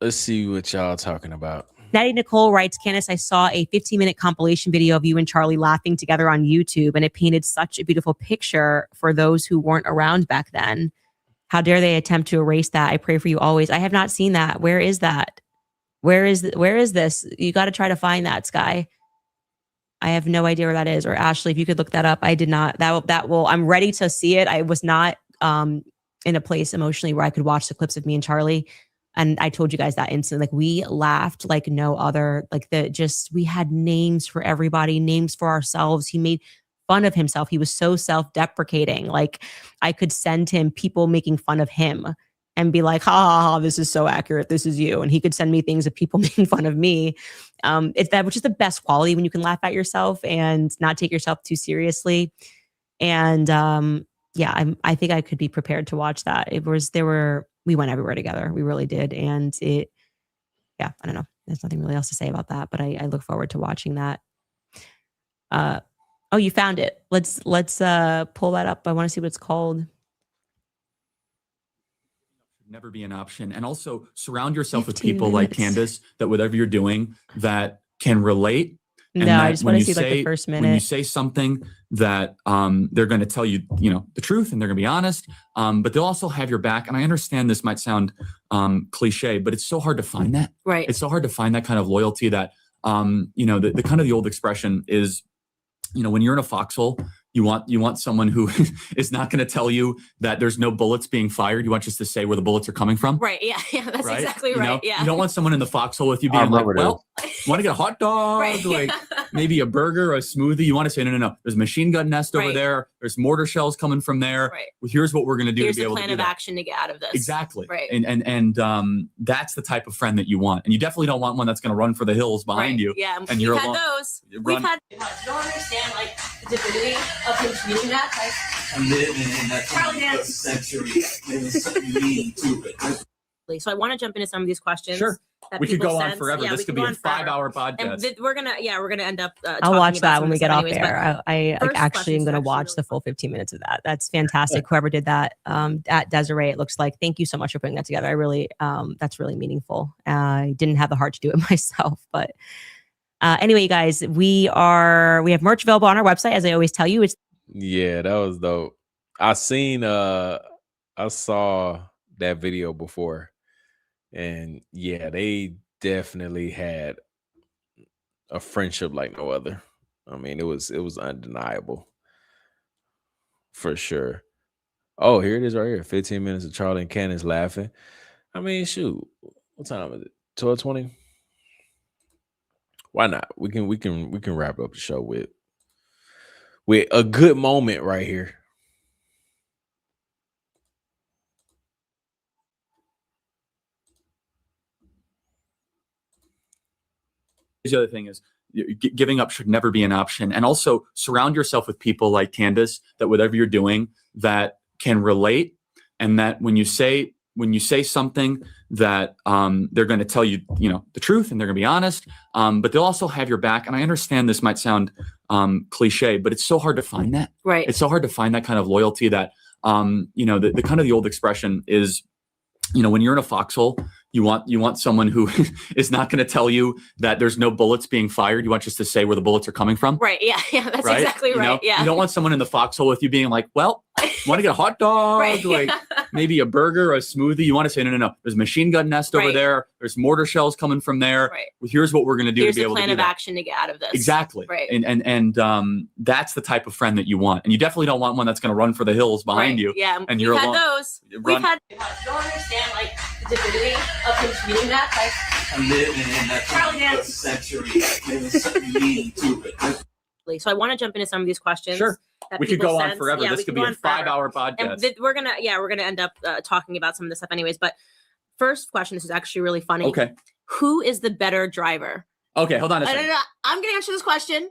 Let's see what y'all talking about. Natty Nicole writes, Candace, I saw a 15-minute compilation video of you and Charlie laughing together on YouTube, and it painted such a beautiful picture for those who weren't around back then. How dare they attempt to erase that? I pray for you always. I have not seen that. Where is that? Where is this? You got to try to find that, Sky. I have no idea where that is. Or Ashley, if you could look that up. I did not. That will. I'm ready to see it. I was not in a place emotionally where I could watch the clips of me and Charlie. And I told you guys that instant, like we laughed like no other, like we had names for everybody, names for ourselves. He made fun of himself. He was so self-deprecating. Like I could send him people making fun of him and be like, ha, ha, ha, this is so accurate. This is you. And he could send me things of people making fun of me. It's that, which is the best quality when you can laugh at yourself and not take yourself too seriously. And yeah, I think I could be prepared to watch that. We went everywhere together. We really did. And I don't know. There's nothing really else to say about that, but I look forward to watching that. Oh, you found it. Let's pull that up. I want to see what it's called. never be an option. And also surround yourself with people like Candace that whatever you're doing that can relate. And no, I just want to see like the first minute. When you say something that they're going to tell you, the truth and they're going to be honest, but they'll also have your back. And I understand this might sound cliche, but it's so hard to find that. Right. It's so hard to find that kind of loyalty that, the kind of the old expression is, when you're in a foxhole, you want someone who is not going to tell you that there's no bullets being fired. You want just to say where the bullets are coming from. Right. Yeah. Yeah. That's right? exactly right. Yeah. You don't want someone in the foxhole with you being like, well, want to get a hot dog, Right. like maybe a burger, a smoothie. You want to say, no. There's a machine gun nest over Right. there. There's mortar shells coming from there. Right. Well, here's what we're going to do Here's to be the able to plan do of that. action to get out of this. Exactly. Right. And that's the type of friend that you want. And you definitely don't want one that's going to run for the hills behind Right. you. Yeah. And We've you're had alone. those. Run- We've had. You don't understand like the divinity of him tweeting that. Like, I'm living in that Charlie 21st dance. century. There's something mean to it. so I want to jump into some of these questions. Sure. that We could people go on sent. forever. Yeah, This we could go be a on forever. 5-hour podcast. And we're gonna end up. I'll talking watch about that some when of we this get stuff off anyways, air. I first actually am question's going to actually watch really the full 15 minutes of that. That's fantastic. Whoever did that at Desiree, it looks like. Thank you so much for putting that together. I really, that's really meaningful. I didn't have the heart to do it myself, but anyway, you guys, we have merch available on our website. As I always tell you, it's Yeah, that was dope. I saw that video before, and yeah, they definitely had a friendship like no other. I mean, it was undeniable for sure. Oh, here it is right here. 15 minutes of Charlie and Candace laughing. I mean, shoot, what time is it? 12:20. Why not? We can wrap up the show with a good moment right here. The other thing is giving up should never be an option. And also surround yourself with people like Candace that whatever you're doing that can relate, and that when you say something that they're going to tell you, the truth and they're going to be honest, but they'll also have your back. And I understand this might sound cliche, but it's so hard to find that. Right. It's so hard to find that kind of loyalty that, the kind of the old expression is, when you're in a foxhole, you want someone who is not going to tell you that there's no bullets being fired. You want just to say where the bullets are coming from. Right. Yeah. Yeah. That's right? exactly right. Yeah. You don't want someone in the foxhole with you being like, well, want to get a hot dog, Right. like maybe a burger, a smoothie. You want to say, no. There's a machine gun nest over Right. there. There's mortar shells coming from there. Right. Well, here's what we're going to do Here's to be the able to plan do of that. action to get out of this. Exactly. Right. And that's the type of friend that you want. And you definitely don't want one that's going to run for the hills behind Right. you. Yeah. And We've you're had alone. those. Run- We've had. You don't understand like the divinity of him tweeting that. Like, I'm living in that Charlie 21st dance. century. There's something mean to it. so I want to jump into some of these questions. Sure. that We could people go on sent. forever. Yeah, This we could go be a on forever. 5-hour podcast. And we're gonna end up talking about some of this stuff anyways. But first question, this is actually really funny. Okay. Who is the better driver? Okay. Hold on a No, second. I'm gonna answer this question.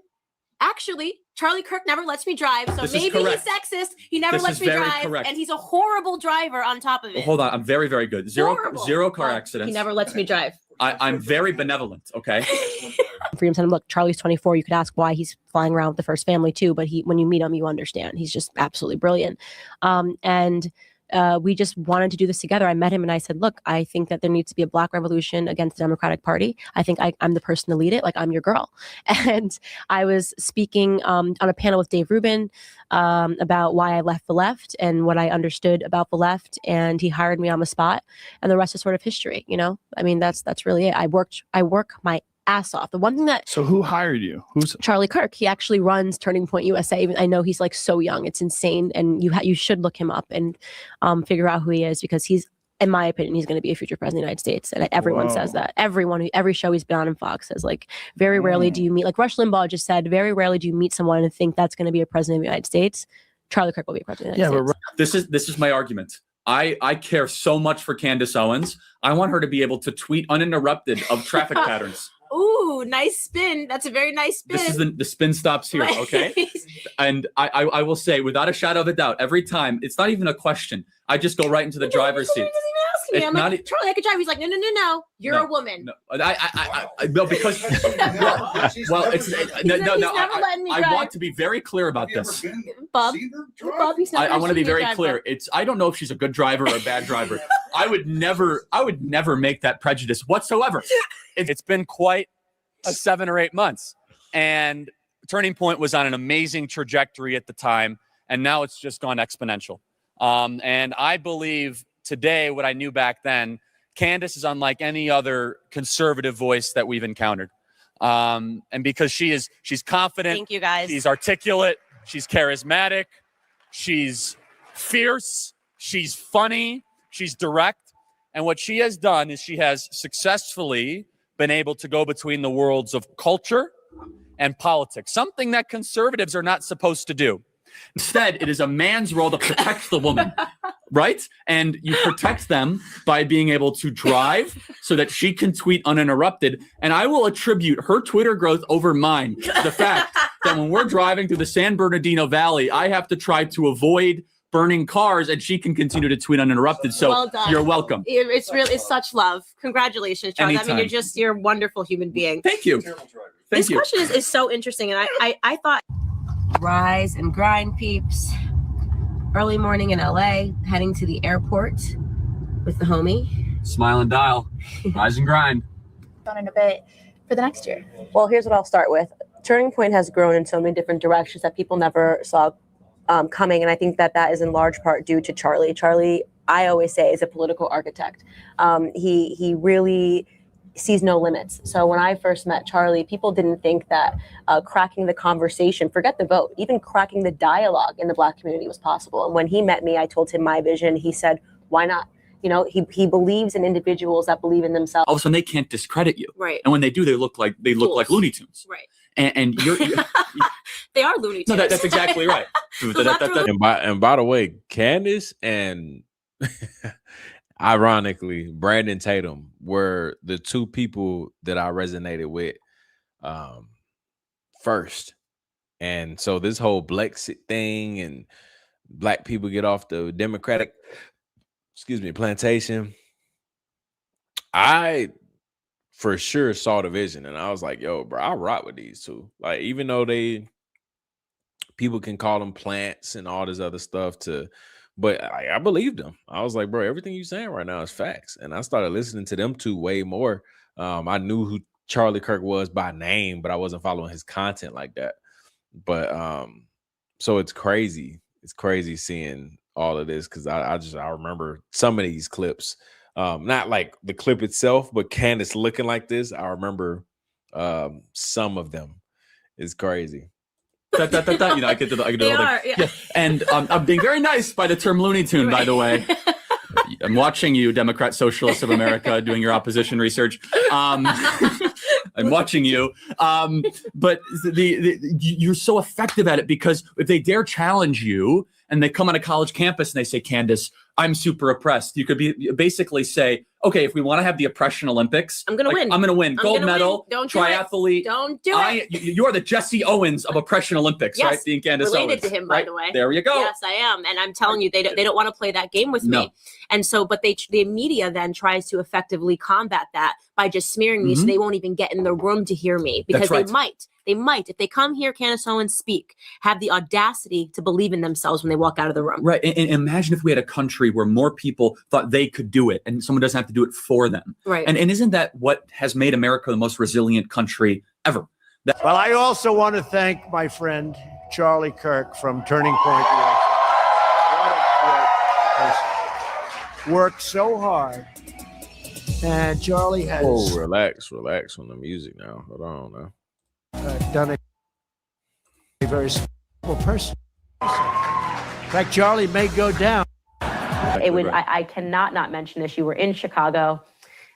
Actually, Charlie Kirk never lets me drive, so This is maybe he's correct. sexist. He never This lets is me very drive, correct. and he's a horrible driver on top of it. Well, hold on. I'm very, very good. Zero Horrible. car But accidents. He never lets me drive. I'm very benevolent. Okay. Freedom said, look, Charlie's 24. You could ask why he's flying around with the first family too, but when you meet him, you understand. He's just absolutely brilliant. And we just wanted to do this together. I met him and I said, look, I think that there needs to be a Black revolution against the Democratic Party. I think I'm the person to lead it. Like, I'm your girl. And I was speaking on a panel with Dave Rubin about why I left the left and what I understood about the left. And he hired me on the spot. And the rest is sort of history. I mean, that's really it. I work my ass off. The one thing that So who hired you? Who's Charlie Kirk? He actually runs Turning Point USA. Even I know he's like so young, it's insane, and you should look him up and figure out who he is, because he's, in my opinion, he's going to be a future president of the United States, and everyone says that. Every show he's been on in Fox says, like, very rarely do you meet, like Rush Limbaugh just said, very rarely do you meet someone and think that's going to be a president of the United States. Charlie Kirk will be a president of the United States. This is my argument. I care so much for Candace Owens. I want her to be able to tweet uninterrupted of traffic patterns. Ooh, nice spin. That's a very nice spin. This is the spin stops here, okay? And I will say, without a shadow of a doubt, every time, it's not even a question. I just go right into the driver's seat. asking me. I'm like, Charlie, I could drive. He's like, no. You're a woman. No, no, because well, it's I want to be very clear about this. Bob, he's not I want to be very drive, clear. Bob. I don't know if she's a good driver or a bad driver. I would never make that prejudice whatsoever. It's been quite a 7 or 8 months, and Turning Point was on an amazing trajectory at the time, and now it's just gone exponential. And I believe today what I knew back then, Candace is unlike any other conservative voice that we've encountered. And because she's confident. Thank you, guys. She's articulate. She's charismatic. She's fierce. She's funny. She's direct. And what she has done is she has successfully been able to go between the worlds of culture and politics, something that conservatives are not supposed to do. Instead, it is a man's role to protect the woman, right? And you protect them by being able to drive so that she can tweet uninterrupted. And I will attribute her Twitter growth over mine to the fact that when we're driving through the San Bernardino Valley, I have to try to avoid burning cars and she can continue to tweet uninterrupted. So well done. You're welcome. It's such love. Congratulations, Charlie. Anytime. I mean, you're a wonderful human being. Thank you. This question is so interesting. And I thought. Rise and grind, peeps. Early morning in LA, heading to the airport with the homie. Smile and dial. Rise and grind. On in a bit for the next year. Well, here's what I'll start with. Turning Point has grown in so many different directions that people never saw coming. And I think that is in large part due to Charlie. Charlie, I always say, is a political architect. He really sees no limits. So when I first met Charlie, people didn't think that cracking the conversation, forget the vote, even cracking the dialogue in the Black community was possible. And when he met me, I told him my vision. He said, why not? You know, he believes in individuals that believe in themselves. All of a sudden, they can't discredit you. Right. And when they do, they look like Looney Tunes. Right. And you're they are Looney Tunes. No, that's exactly right. And by the way, Candace and ironically, Brandon Tatum were the two people that I resonated with first. And so this whole Brexit thing and Black people get off the Democratic, plantation, I for sure saw the vision. And I was like, yo, bro, I rock with these two. Like, even though people can call them plants and all this other stuff but I believed them. I was like, bro, everything you're saying right now is facts. And I started listening to them two way more. I knew who Charlie Kirk was by name, but I wasn't following his content like that. But so it's crazy. It's crazy seeing all of this because I remember some of these clips. Not like the clip itself, but Candace looking like this. I remember some of them. It's crazy. You know, I could do yeah. And I'm being very nice by the term Looney Tune, by the way. I'm watching you, Democrat Socialists of America, doing your opposition research. I'm watching you. But you're so effective at it because if they dare challenge you and they come on a college campus and they say, Candace, I'm super oppressed. You could basically say, okay, if we want to have the oppression Olympics, I'm going to win. I'm going to win. Gold medal, Don't do triathlete. It. Don't do it. You are the Jesse Owens of oppression Olympics, yes, right? Being Candace related Owens. to him, by the way. There you go. Yes, I am. And I'm telling you, they don't want to play that game with me. And so, but the media then tries to effectively combat that by just smearing me so they won't even get in the room to hear me because they might, if they come here, Candace Owens speak, have the audacity to believe in themselves when they walk out of the room. Right. And imagine if we had a country where more people thought they could do it and someone doesn't have to do it for them. Right. And isn't that what has made America the most resilient country ever? Well, I also want to thank my friend Charlie Kirk from Turning Point. Has worked so hard. And Charlie has relax on the music now. Hold on now. Done a very simple person. In fact, Charlie may go down. I cannot not mention this. You were in Chicago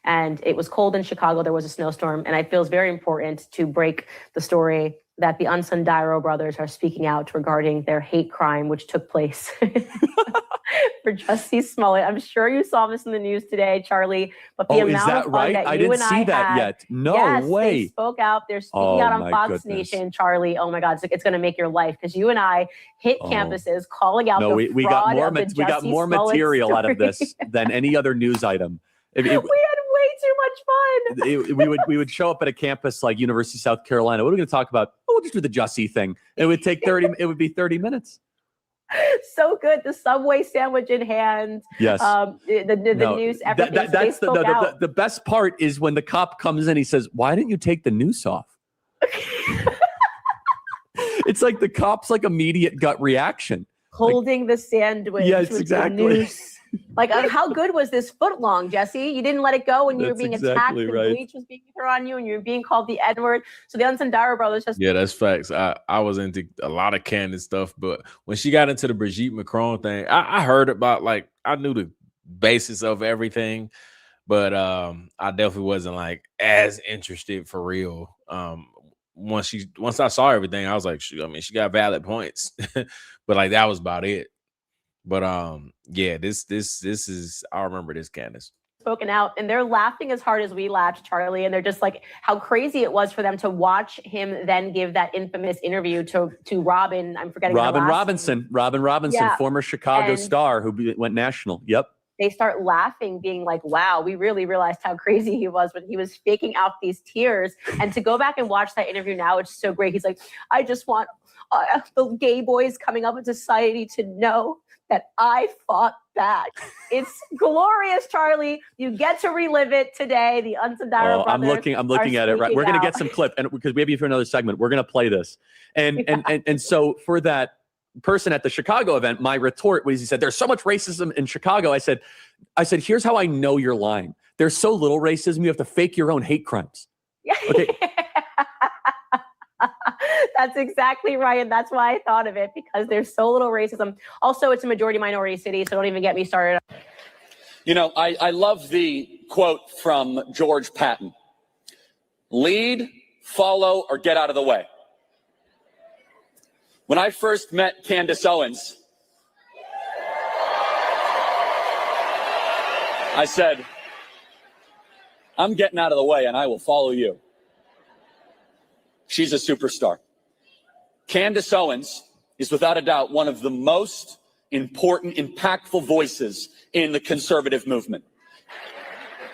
and it was cold in Chicago. There was a snowstorm. And I feel it's very important to break the story that the Unsundaro brothers are speaking out regarding their hate crime, which took place for Jussie Smollett. I'm sure you saw this in the news today, Charlie. But the amount of fun that I you didn't and see I that had, yet. No yes, way. They spoke out. They're speaking out on my Fox goodness. Nation, Charlie. Oh my God, it's going to make your life because you and I hit campuses calling out No, the we got fraud more of the we got Jussie more Smollett material out of story. this than any other news item. We had way too much fun. We would show up at a campus like University of South Carolina. What are we going to talk about? Oh, we'll just do the Jussie thing. It would take 30. It would be 30 minutes. So good. The Subway sandwich in hand. Yes. The news. Everything. That's the best part is when the cop comes in. He says, "Why didn't you take the noose off?" It's like the cop's like immediate gut reaction. Holding the sandwich. Yes, with exactly. The noose. Like, how good was this foot long, Jesse? You didn't let it go when you were being attacked. And bleach was being thrown on you, and you were being called the N-word. So the Unsundaro brothers just that's facts. I was into a lot of Candace stuff, but when she got into the Brigitte Macron thing, I heard about, like, I knew the basis of everything, but I definitely wasn't like as interested for real. Once I saw everything, I was like, I mean, she got valid points, but like that was about it. But this is, I remember this, Candace. Spoken out, and they're laughing as hard as we laughed, Charlie, and they're just like how crazy it was for them to watch him then give that infamous interview to Robin. I'm forgetting Robin her last Robinson, name. Robin Robinson, Yeah. former Chicago And star who went national. Yep. they start laughing, being like, wow, we really realized how crazy he was when he was faking out these tears. And to go back and watch that interview now, it's so great. He's like, I just want the gay boys coming up in society to know that I fought back. It's glorious, Charlie. You get to relive it today. The Unsundaro brothers. I'm looking at it. Right, we're gonna get some clip, and because we have you for another segment, we're gonna play this. And so for that person at the Chicago event, my retort was, he said, "There's so much racism in Chicago." I said, "Here's how I know you're lying. There's so little racism, you have to fake your own hate crimes." Okay. That's exactly right. And that's why I thought of it, because there's so little racism. Also, it's a majority minority city, so don't even get me started. You know, I love the quote from George Patton: lead, follow, or get out of the way. When I first met Candace Owens, I said, I'm getting out of the way and I will follow you. She's a superstar. Candace Owens is without a doubt one of the most important, impactful voices in the conservative movement.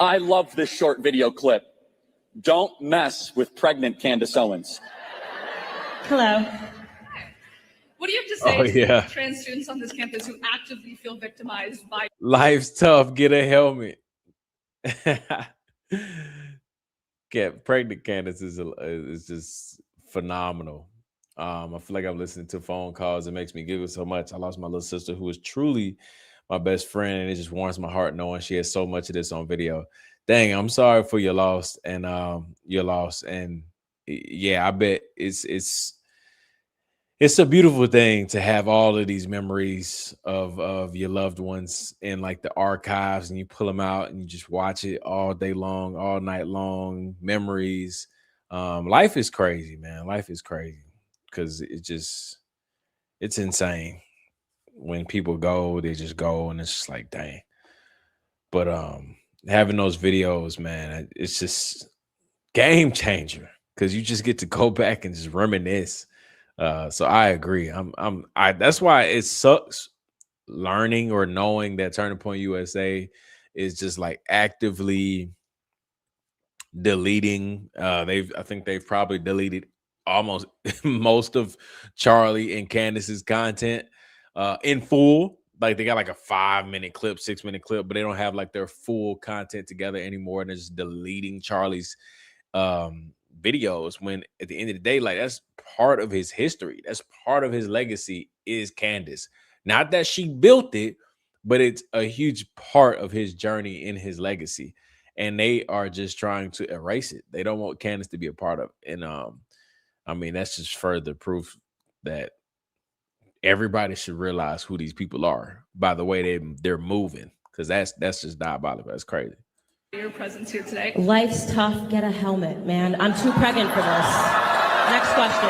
I love this short video clip. Don't mess with pregnant Candace Owens. Hello. What do you have to say Oh, to yeah. trans students on this campus who actively feel victimized by Life's tough. Get a helmet. Pregnant Candace is just phenomenal. I feel like I'm listening to phone calls. It makes me giggle so much. I lost my little sister, who was truly my best friend, and it just warms my heart knowing she has so much of this on video. Dang, I'm sorry for your loss and your loss. And yeah, I bet it's a beautiful thing to have all of these memories of your loved ones in like the archives, and you pull them out and you just watch it all day long, all night long. Memories. Life is crazy, man. Life is crazy because it's insane. When people go, they just go, and it's just like, dang. But having those videos, man, it's just game changer, because you just get to go back and just reminisce. So I agree. That's why it sucks learning or knowing that Turning Point USA is just like actively deleting. I think they've probably deleted almost most of Charlie and Candace's content in full. Like, they got like a 5-minute clip, 6-minute clip, but they don't have like their full content together anymore. And they're just deleting Charlie's videos, when at the end of the day, like, that's part of his history. That's part of his legacy is Candace. Not that she built it, but it's a huge part of his journey in his legacy. And they are just trying to erase it. They don't want Candace to be a part of it. And I mean, that's just further proof that everybody should realize who these people are by the way they're moving, because that's just diabolical. That's crazy. your presence here today? Life's tough. Get a helmet, man. I'm too pregnant for this. Next question.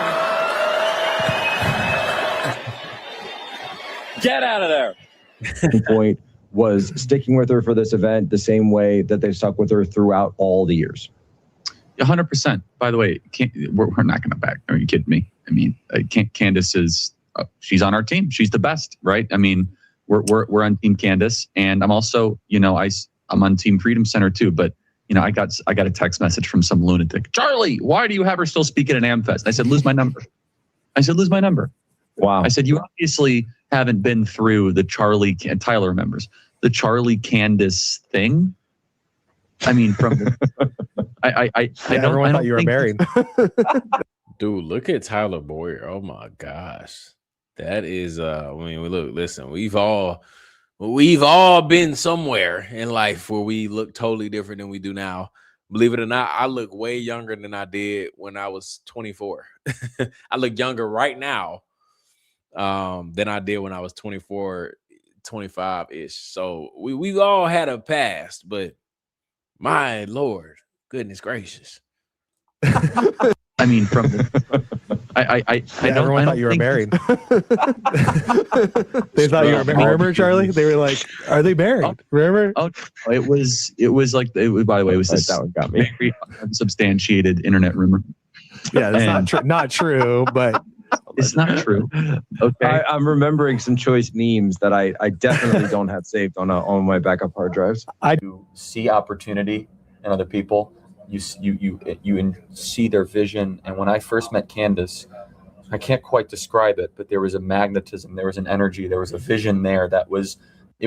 Get out of there. Point was sticking with her for this event the same way that they've stuck with her throughout all the years. 100%. By the way, we're not going to back. Are you kidding me? I mean, Candace is she's on our team. She's the best, right? I mean, we're on Team Candace, and I'm also, I'm on Team Freedom Center too. But I got a text message from some lunatic. Charlie, why do you have her still speaking at AmFest? I said, lose my number. Wow. I said, you obviously haven't been through the Charlie and Tyler remembers the Charlie Candace thing. I mean, from I everyone thought you were married. Dude, look at Tyler Boyer. Oh my gosh. That is listen, we've all been somewhere in life where we look totally different than we do now. Believe it or not, I look way younger than I did when I was 24. I look younger right now than I did when I was 24, 25-ish. So we've all had a past, but my Lord, goodness gracious. I mean, from everyone thought you were married. They thought you were married. Remember, Charlie? They were like, "Are they married?" Remember? Oh, it was like by the way, it was this that one got me. Very unsubstantiated internet rumor. Yeah, that's not true, but it's not true. Okay, I'm remembering some choice memes that I definitely don't have saved on my backup hard drives. You see opportunity in other people. You see their vision. And when I first met Candace, I can't quite describe it, but there was a magnetism, there was an energy, there was a vision there it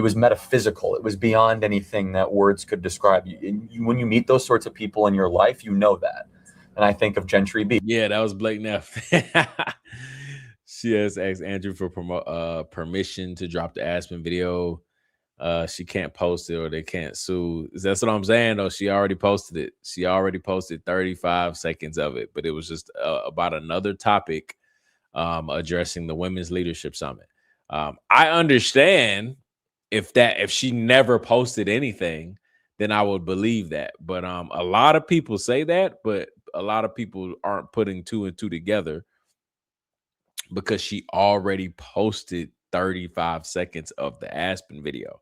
was metaphysical. It was beyond anything that words could describe. When you meet those sorts of people in your life, you know that. And I think of Gentry B. Yeah, that was Blake Neff. She has asked Andrew for permission to drop the Aspen video. She can't post it or they can't sue. That's what I'm saying, though. She already posted it. She already posted 35 seconds of it, but it was just about another topic addressing the Women's Leadership Summit. I understand if she never posted anything, then I would believe that. But a lot of people say that, but a lot of people aren't putting two and two together because she already posted 35 seconds of the Aspen video.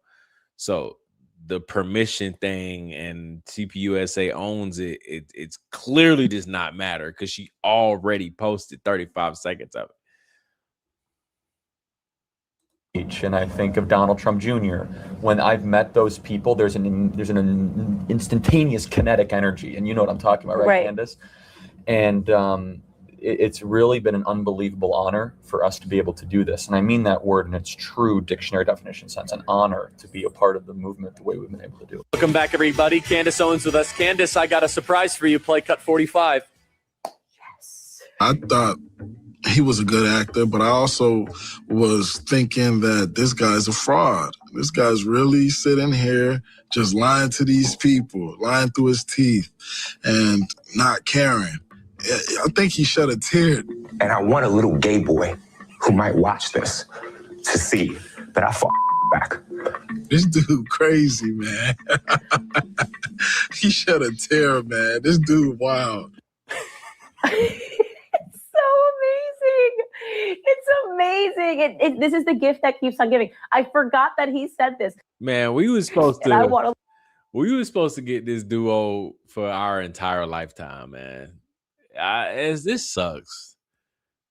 So the permission thing and TPUSA owns it. It's clearly does not matter because she already posted 35 seconds of it. And I think of Donald Trump Jr. When I've met those people, there's an instantaneous kinetic energy, and you know what I'm talking about, right. Candace? And it's really been an unbelievable honor for us to be able to do this. And I mean that word in its true dictionary definition sense, an honor to be a part of the movement the way we've been able to do it. Welcome back, everybody. Candace Owens with us. Candace, I got a surprise for you. Play cut 45. Yes. I thought he was a good actor, but I also was thinking that this guy's a fraud. This guy's really sitting here just lying to these people, lying through his teeth and not caring. I think he shed a tear. And I want a little gay boy who might watch this to see that I fought back. This dude crazy, man. He shed a tear, man. This dude wild. It's so amazing. It's amazing. This is the gift that keeps on giving. I forgot that he said this. Man, we were supposed to get this duo for our entire lifetime, man. This sucks.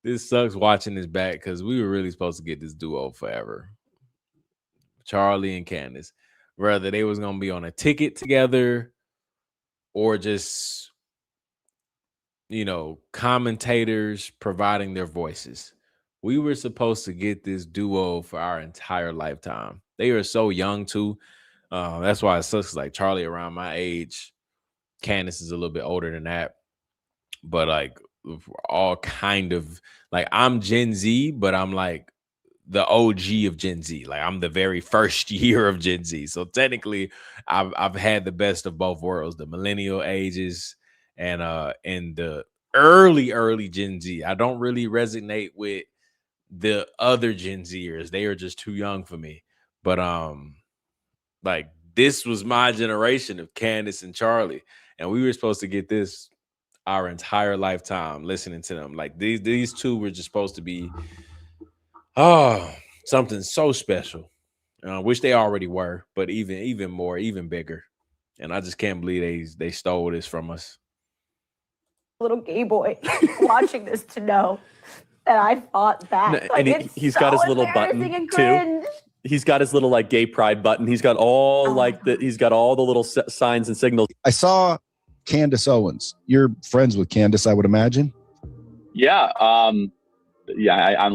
This sucks watching this back because we were really supposed to get this duo forever. Charlie and Candace. Whether they was going to be on a ticket together or just, commentators providing their voices. We were supposed to get this duo for our entire lifetime. They are so young, too. That's why it sucks. Like Charlie around my age. Candace is a little bit older than that. But like all kind of like I'm Gen Z, but I'm like the OG of Gen Z. Like I'm the very first year of Gen Z. So technically I've had the best of both worlds, the millennial ages and the early Gen Z. I don't really resonate with the other Gen Zers. They are just too young for me. But like this was my generation of Candace and Charlie. And we were supposed to get this our entire lifetime listening to them. Like these two were just supposed to be something so special. I wish they already were, but even more, even bigger. And I just can't believe they stole this from us. Little gay boy watching this to know that I fought back. And he's got his little button too. He's got his little like gay pride button. He's got all he's got all the little signs and signals. I saw Candace Owens. You're friends with Candace, I would imagine. Yeah. I'm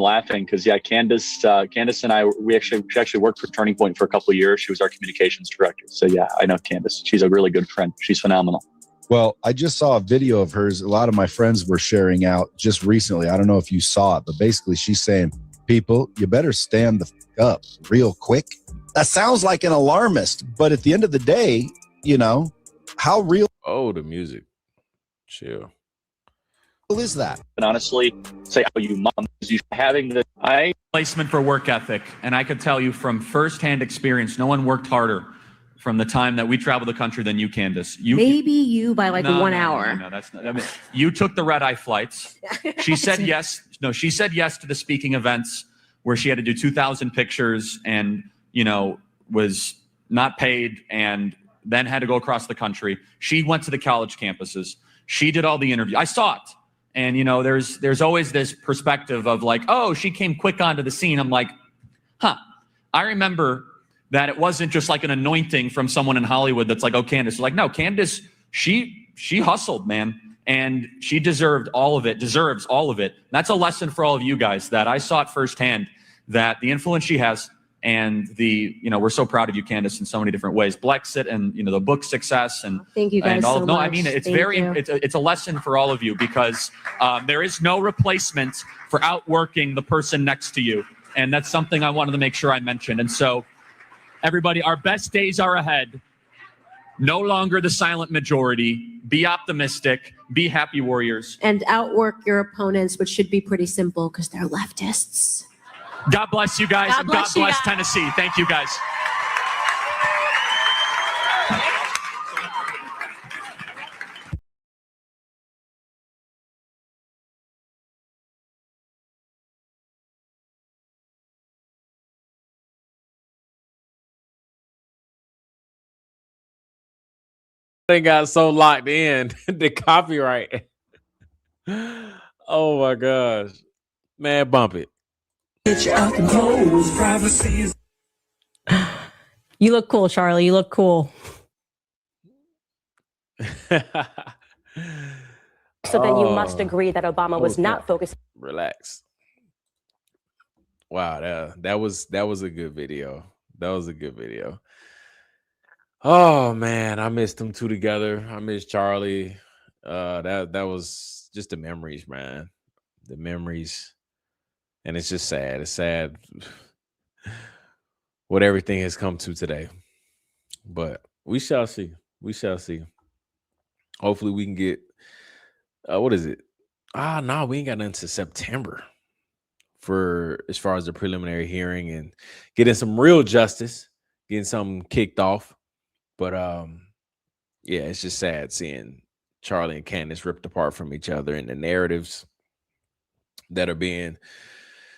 laughing because Candace and I she actually worked for Turning Point for a couple of years. She was our communications director. So yeah, I know Candace. She's a really good friend. She's phenomenal. Well, I just saw a video of hers. A lot of my friends were sharing out just recently. I don't know if you saw it, but basically she's saying, people, you better stand the up real quick. That sounds like an alarmist, but at the end of the day, how real? Oh, the music. Chill. Is that? And honestly, say how you mom is you having the placement for work ethic, and I could tell you from firsthand experience, no one worked harder from the time that we traveled the country than you, Candace. Maybe you by like 1 hour. No, that's not. I mean, you took the red-eye flights. She said yes. No, she said yes to the speaking events where she had to do 2,000 pictures and was not paid and then had to go across the country. She went to the college campuses. She did all the interviews. I saw it. And, there's always this perspective of like, oh, she came quick onto the scene. I'm like, I remember that it wasn't just like an anointing from someone in Hollywood that's like, oh, Candace. Like, no, Candace, she hustled, man. And she deserves all of it. That's a lesson for all of you guys that I saw it firsthand, that the influence she has and we're so proud of you, Candace, in so many different ways. Blexit and, the book success and thank you guys and all so of, no, much. I mean, it's Thank you. it's a lesson for all of you because there is no replacement for outworking the person next to you. And that's something I wanted to make sure I mentioned. And so everybody, our best days are ahead. No longer the silent majority. Be optimistic. Be happy warriors. And outwork your opponents, which should be pretty simple because they're leftists. God bless you guys, and God bless Tennessee. Thank you, guys. They got so locked in the copyright. Oh my gosh, man, bump it. You look cool, Charlie. You look cool. So then you must agree that Obama was not focused. Relax. Wow, that was a good video. That was a good video. Oh man, I missed them two together. I miss Charlie. That was just the memories, man. The memories. And it's just sad. It's sad what everything has come to today. But we shall see. We shall see. Hopefully we can get what is it? No, we ain't got nothing to September for as far as the preliminary hearing and getting some real justice, getting something kicked off. But yeah, it's just sad seeing Charlie and Candace ripped apart from each other and the narratives that are being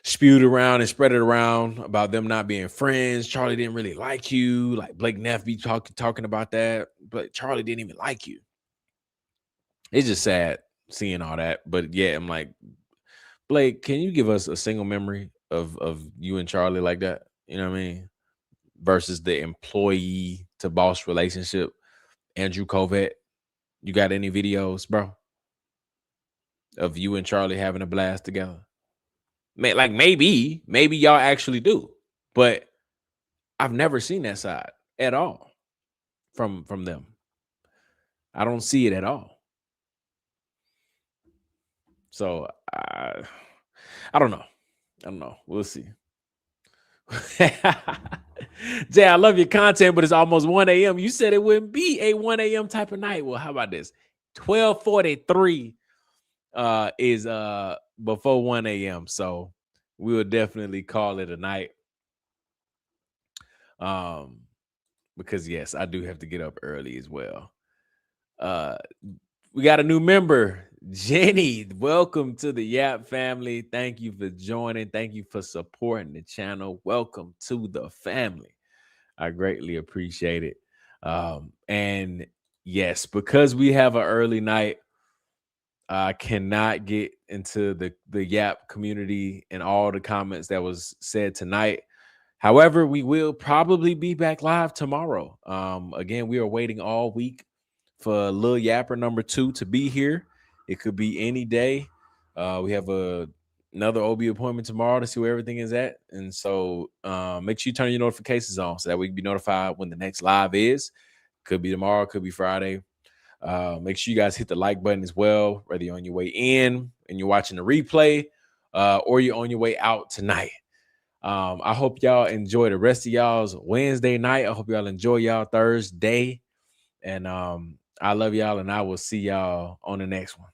spewed around and spread it around about them not being friends. Charlie didn't really like you. Like Blake Neff be talking about that, but Charlie didn't even like you. It's just sad seeing all that. But yeah, I'm like, Blake, can you give us a single memory of you and Charlie like that? You know what I mean? Versus the employee to boss relationship. Andrew Covett, you got any videos, bro, of you and Charlie having a blast together? Like maybe y'all actually do, but I've never seen that side at all from them. I don't see it at all. So I don't know. We'll see. Jay, I love your content, but it's almost 1 a.m. You said it wouldn't be a 1 a.m. type of night. Well, how about this? 12:43 is before 1 a.m. So we will definitely call it a night. Because yes, I do have to get up early as well. We got a new member, Jenny. Welcome to the Yap family. Thank you for joining. Thank you for supporting the channel. Welcome to the family. I greatly appreciate it. And yes, because we have an early night, I cannot get into the Yap community and all the comments that was said tonight. However, we will probably be back live tomorrow. Again, we are waiting all week for Lil Yapper number 2 to be here. It could be any day. We have another OB appointment tomorrow to see where everything is at. And so make sure you turn your notifications on so that we can be notified when the next live is. Could be tomorrow, could be Friday. Make sure you guys hit the like button as well, whether you're on your way in and you're watching the replay or you're on your way out tonight. I hope y'all enjoy the rest of y'all's Wednesday night. I hope y'all enjoy y'all Thursday. And I love y'all, and I will see y'all on the next one.